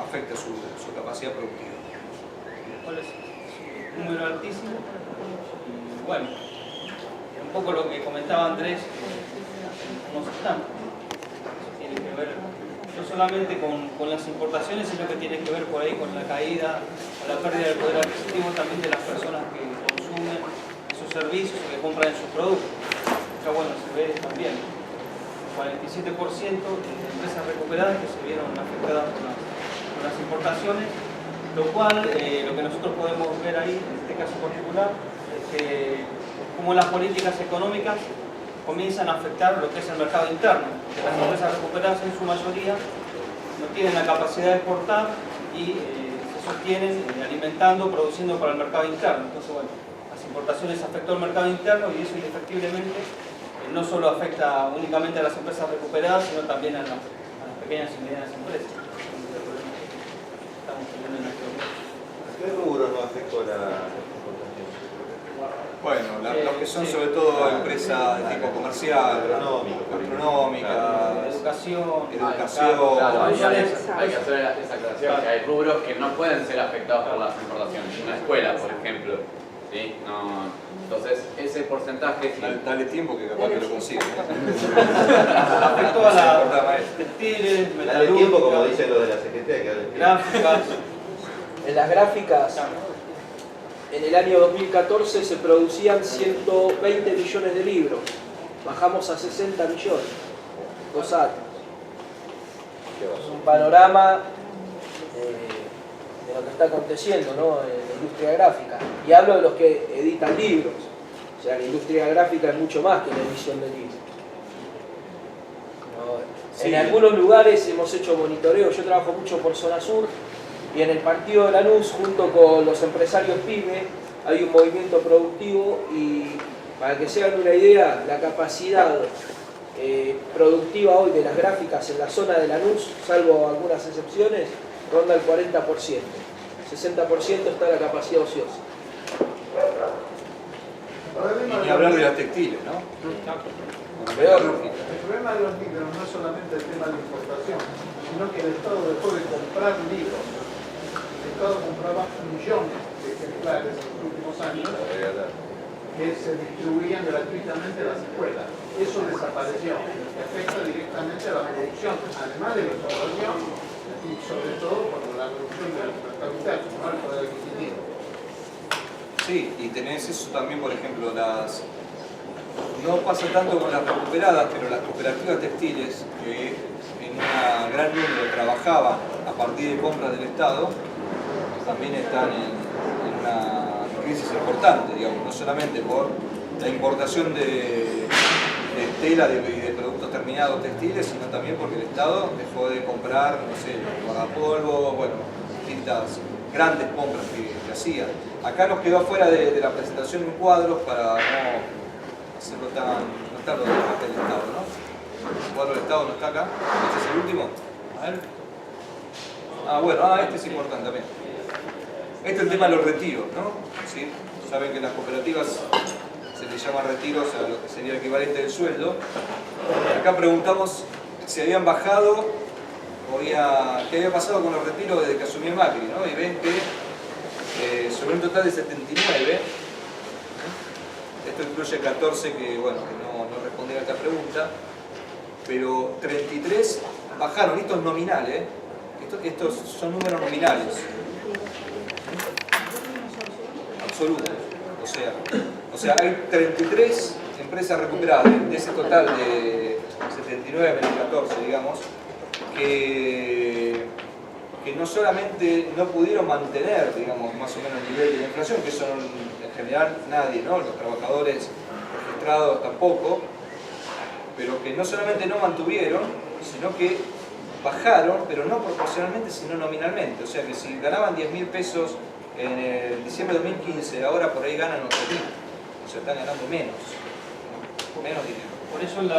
afecta su capacidad productiva.
¿Cuál es? Un número altísimo. Y bueno, un poco lo que comentaba Andrés, cómo se están. Eso tiene que ver no solamente con las importaciones, sino que tiene que ver por ahí con la caída, con la pérdida del poder adquisitivo también de las personas que consumen sus servicios o que compran sus productos. Acá bueno, se ve también 47% de empresas recuperadas que se vieron afectadas por las importaciones, lo cual lo que nosotros podemos ver ahí, en este caso particular, es que como las políticas económicas comienzan a afectar lo que es el mercado interno. Las empresas recuperadas en su mayoría no tienen la capacidad de exportar y se sostienen alimentando, produciendo para el mercado interno. Entonces, bueno, las importaciones afectó al mercado interno y eso indefectiblemente no solo afecta únicamente a las empresas recuperadas, sino también a las pequeñas y medianas empresas. Estamos teniendo en este momento.
¿Qué rubro no afectó la exportación?
Bueno, los que son sobre todo empresas de tipo comercial, gastronómica,
educación,
Claro, hay que hacer esa aclaración, que hay rubros que no pueden ser afectados por las importaciones. Una escuela, por ejemplo. ¿Sí? No, entonces, ese porcentaje...
Dale tiempo que capaz que lo consigue.
afectó a las textiles,
Dale tiempo, como dicen los de la CGT, que darle tiempo.
gráficas.
En las gráficas, en el año 2014 se producían 120 millones de libros. Bajamos a 60 millones. 2 años. Es un panorama de lo que está aconteciendo, ¿no? En la industria gráfica. Y hablo de los que editan libros. O sea, la industria gráfica es mucho más que la edición de libros. ¿No? En algunos lugares hemos hecho monitoreo. Yo trabajo mucho por Zona Sur. Y en el partido de Lanús, junto con los empresarios PYME, hay un movimiento productivo y para que se hagan una idea, la capacidad productiva hoy de las gráficas en la zona de Lanús, salvo algunas excepciones, ronda el 40%. 60% está la capacidad ociosa.
Y hablar de las textiles, ¿no?
Peor.
El problema de los libros no es solamente el tema de la importación, sino que el Estado dejó de comprar libros. El Estado compraba millones de ejemplares en los últimos años que se distribuían gratuitamente a las escuelas. Eso desapareció, afecta directamente a la producción, además de la explotación y sobre todo por la reducción de la capital, ¿no? El poder adquisitivo.
Sí, y tenés eso también, por ejemplo, no pasa tanto con las recuperadas, pero las cooperativas textiles que en una gran número trabajaban a partir de compras del Estado, también están en una crisis importante, digamos, no solamente por la importación de tela y de productos terminados textiles, sino también porque el Estado dejó de comprar, no sé, guardapolvo, bueno, distintas grandes compras que hacía. Acá nos quedó afuera de la presentación en cuadros para no hacerlo tan... no está lo del Estado, ¿no? El cuadro del Estado no está acá. ¿Este es el último? A ver. Bueno, este es importante también. Este es el tema de los retiros, ¿no? ¿Sí? Saben que en las cooperativas se les llama retiros a lo que sería el equivalente del sueldo. Acá preguntamos si habían bajado o qué había pasado con los retiros desde que asumió Macri, ¿no? Y ven que sobre un total de 79, esto incluye 14 que no respondieron a esta pregunta, pero 33 bajaron, esto es nominal, estos son números nominales, absolutos, o sea, hay 33 empresas recuperadas de ese total de 79 menos 14, digamos, que no solamente no pudieron mantener, digamos, más o menos el nivel de la inflación, que eso en general nadie, ¿no? Los trabajadores registrados tampoco, pero que no solamente no mantuvieron, sino que bajaron, pero no proporcionalmente, sino nominalmente. O sea que si ganaban 10.000 pesos en el diciembre de 2015, ahora por ahí ganan 8.000. O sea, están ganando menos dinero.
Por eso en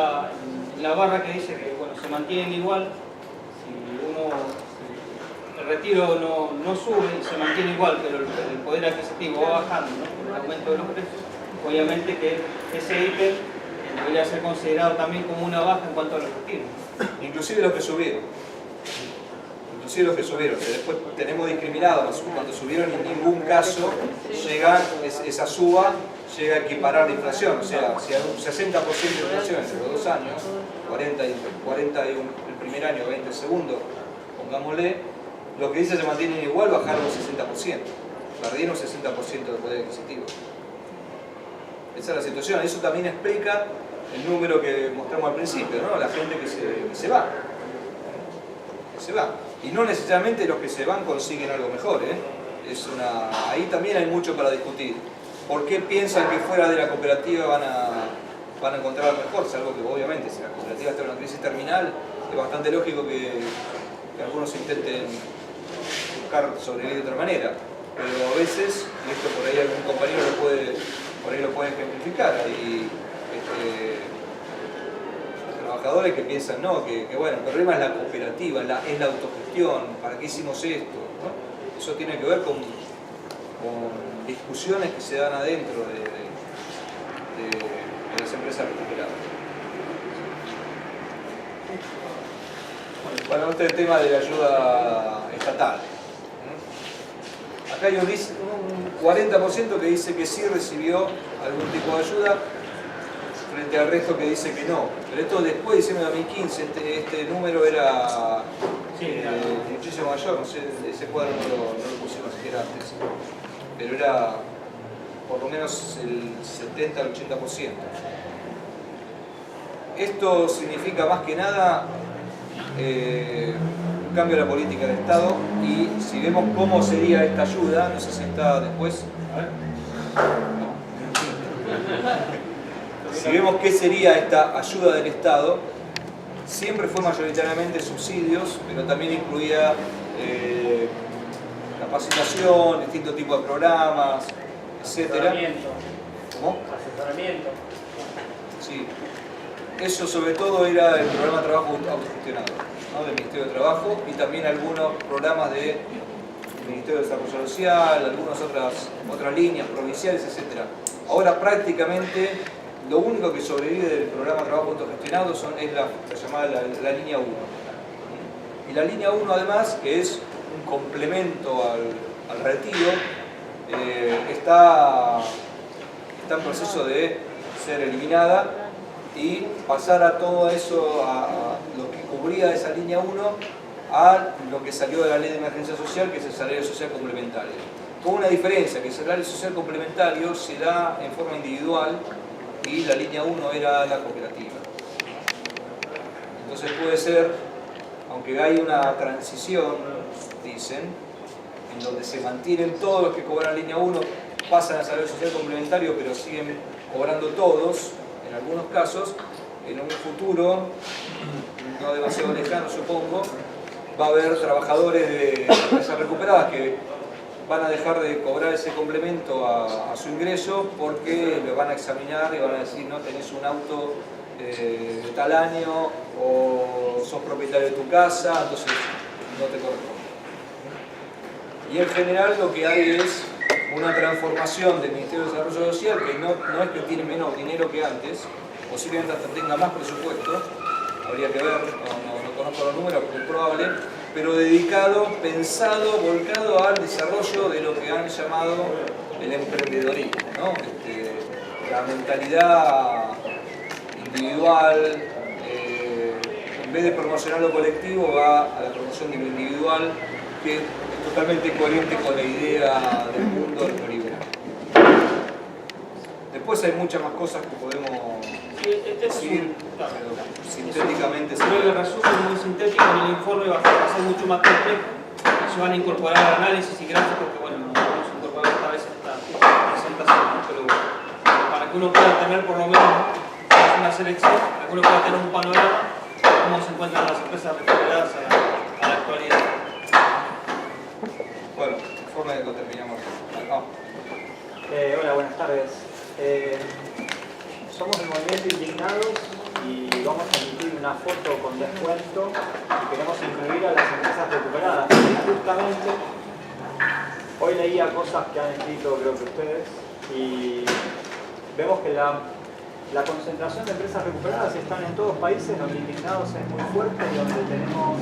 la barra que dice que se mantienen igual, el retiro no sube y se mantiene igual, pero el poder adquisitivo va bajando, ¿no? Por el aumento de los precios, obviamente que ese ítem debería ser considerado también como una baja en cuanto a los retiros.
Inclusive los que subieron. Que después tenemos discriminados cuando subieron, en ningún caso esa suba llega a equiparar la inflación. O sea, si hay un 60% de inflación entre los 2 años, 40 el primer año, 20 el segundo, pongámosle, lo que dice se mantienen igual, bajaron un 60%, perdieron un 60% de poder adquisitivo. Esa es la situación, eso también explica el número que mostramos al principio, ¿no? La gente que se va. Y no necesariamente los que se van consiguen algo mejor, ahí también hay mucho para discutir. ¿Por qué piensan que fuera de la cooperativa van a encontrar algo mejor? Es algo que obviamente, si la cooperativa está en una crisis terminal, es bastante lógico que algunos intenten buscar sobrevivir de otra manera. Pero a veces, y esto por ahí algún compañero lo puede ejemplificar, hay trabajadores que piensan que bueno, el problema es la cooperativa, es la autogestión, ¿para qué hicimos esto? ¿No? Eso tiene que ver con discusiones que se dan adentro de las empresas recuperadas. Bueno, este es el tema de la ayuda estatal. Acá hay un 40% que dice que sí recibió algún tipo de ayuda, frente al resto que dice que no. Pero esto después de diciembre de 2015, este número era muchísimo mayor, no sé, ese cuadro no lo pusimos siquiera antes, pero era por lo menos el 70 al 80%. Esto significa más que nada un cambio de la política del Estado, y si vemos cómo sería esta ayuda, no sé si está después, a ver. Si vemos qué sería esta ayuda del Estado, siempre fue mayoritariamente subsidios, pero también incluía capacitación, distintos tipos de programas, etc. ¿Cómo?
Asesoramiento.
Sí. Eso sobre todo era el programa de trabajo autogestionado, ¿no? Del Ministerio de Trabajo, y también algunos programas del Ministerio de Desarrollo Social, algunas otras líneas provinciales, etc. Ahora prácticamente lo único que sobrevive del programa de trabajo autogestionado es la llamada la línea 1. Y la línea 1 además, que es un complemento al retiro, está está en proceso de ser eliminada y pasar a todo eso, a lo que cubría esa línea 1, a lo que salió de la ley de emergencia social, que es el salario social complementario. Con una diferencia, que el salario social complementario se da en forma individual y la línea 1 era la cooperativa. Entonces puede ser, aunque hay una transición, dicen, en donde se mantienen todos los que cobran línea 1, pasan al salario social complementario, pero siguen cobrando todos, en algunos casos, en un futuro, no demasiado lejano supongo, va a haber trabajadores de empresas recuperadas que van a dejar de cobrar ese complemento a su ingreso porque lo van a examinar y van a decir no tenés un auto de tal año o sos propietario de tu casa, entonces no te corresponde. Y en general lo que hay es una transformación del Ministerio de Desarrollo Social que no es que tiene menos dinero que antes, posiblemente hasta tenga más presupuesto, habría que ver, no conozco los números, pero es probable, pero dedicado, pensado, volcado al desarrollo de lo que han llamado el emprendedorismo, ¿no? La mentalidad individual, en vez de promocionar lo colectivo, va a la promoción de lo individual, que es totalmente coherente con la idea del mundo neoliberal. Después hay muchas más cosas que podemos decir, pero sintéticamente...
Creo que el resumen muy sintético en el informe va a ser mucho más complejo. Se van a incorporar análisis y gráficos que, bueno, no vamos a incorporar esta vez en esta presentación, ¿no? Pero para que uno pueda tener por lo menos una selección, para que uno pueda tener un panorama de cómo se encuentran las empresas recuperadas a la actualidad.
Bueno, informe de lo terminamos.
Hola, buenas tardes. Somos el Movimiento Indignados y vamos a emitir una foto con descuento y queremos incluir a las empresas recuperadas. Y justamente hoy leía cosas que han escrito creo que ustedes y vemos que la concentración de empresas recuperadas están en todos países donde Indignados es muy fuerte y donde tenemos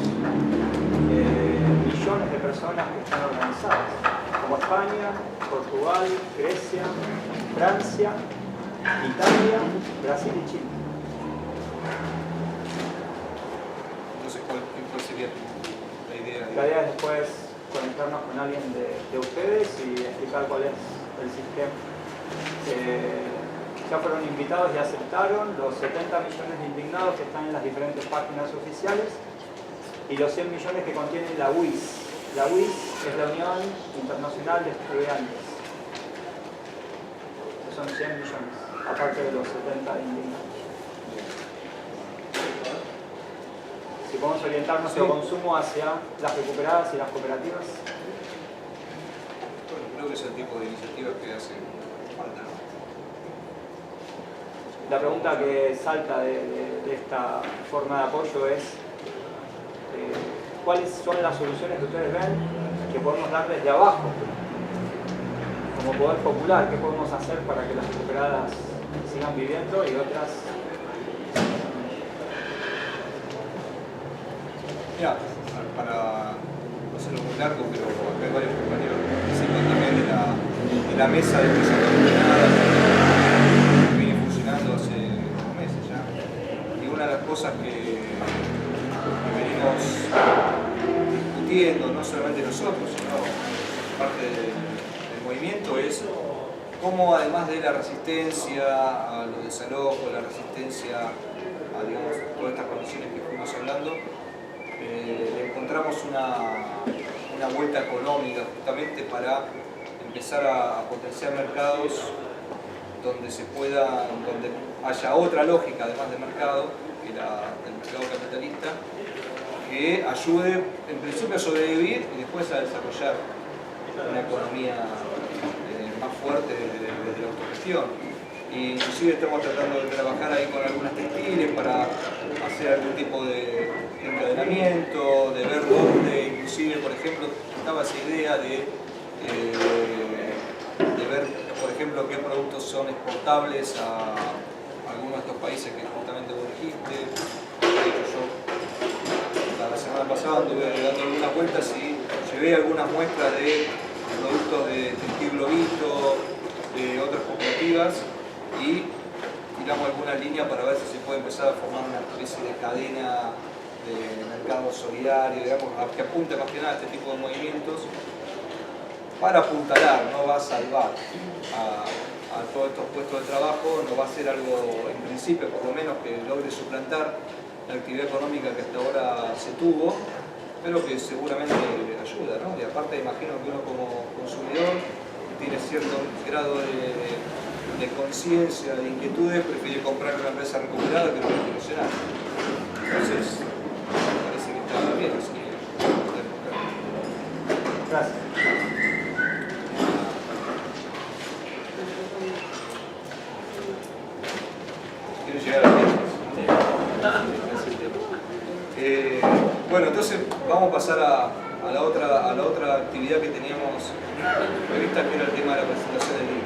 millones de personas que están organizadas, como España, Portugal, Grecia, Francia, Italia, Brasil y Chile.
Entonces, ¿cuál sería la idea?
La idea es después conectarnos con alguien de ustedes y explicar cuál es el sistema. Ya fueron invitados y aceptaron los 70 millones de indignados que están en las diferentes páginas oficiales y los 100 millones que contiene la UIS. La UIS es la Unión Internacional de Estudiantes. Son 100 millones, aparte de los 70 indignados. Si podemos orientar nuestro consumo hacia las recuperadas y las cooperativas.
Bueno, creo que es el tipo de iniciativas que hacen falta, ¿no?
La pregunta que salta de esta forma de apoyo es ¿cuáles son las soluciones que ustedes ven que podemos dar desde abajo? Como poder popular, ¿qué podemos hacer para que las recuperadas sigan viviendo y otras?
Mira, para no hacerlo muy largo, pero acá hay varios compañeros que participan también de la mesa de empresas recuperadas que viene funcionando hace unos meses ya. Y una de las cosas que venimos discutiendo, no solamente nosotros, sino parte del movimiento, es cómo además de la resistencia a los desalojos, la resistencia a, digamos, todas estas condiciones que fuimos hablando, le encontramos una vuelta económica justamente para empezar a potenciar mercados donde haya otra lógica además de mercado que la del mercado capitalista, que ayude en principio a sobrevivir y después a desarrollar una economía más fuerte desde la autogestión. Y inclusive estamos tratando de trabajar ahí con algunas textiles para hacer algún tipo de encadenamiento, de ver dónde, inclusive por ejemplo, estaba esa idea de ver por ejemplo qué productos son exportables a algunos de estos países que justamente vos dijiste. De hecho, yo la semana pasada anduve dando algunas vueltas y llevé algunas muestras de productos de Textil Globito, de otras cooperativas, y tiramos alguna línea para ver si se puede empezar a formar una especie de cadena de mercado solidario, digamos, que apunte más que nada a este tipo de movimientos para apuntalar, no va a salvar a todos estos puestos de trabajo, no va a ser algo, en principio, por lo menos, que logre suplantar la actividad económica que hasta ahora se tuvo, pero que seguramente ayuda, ¿no? Y aparte imagino que uno como consumidor tiene cierto grado de conciencia, de inquietudes, prefiere comprar una empresa recuperada que una multinacional. Entonces, me parece que está bien, así que
Gracias.
quiero llegar a tiempo. Bueno, entonces vamos a pasar a la otra actividad que teníamos prevista, que era el tema de la presentación del libro.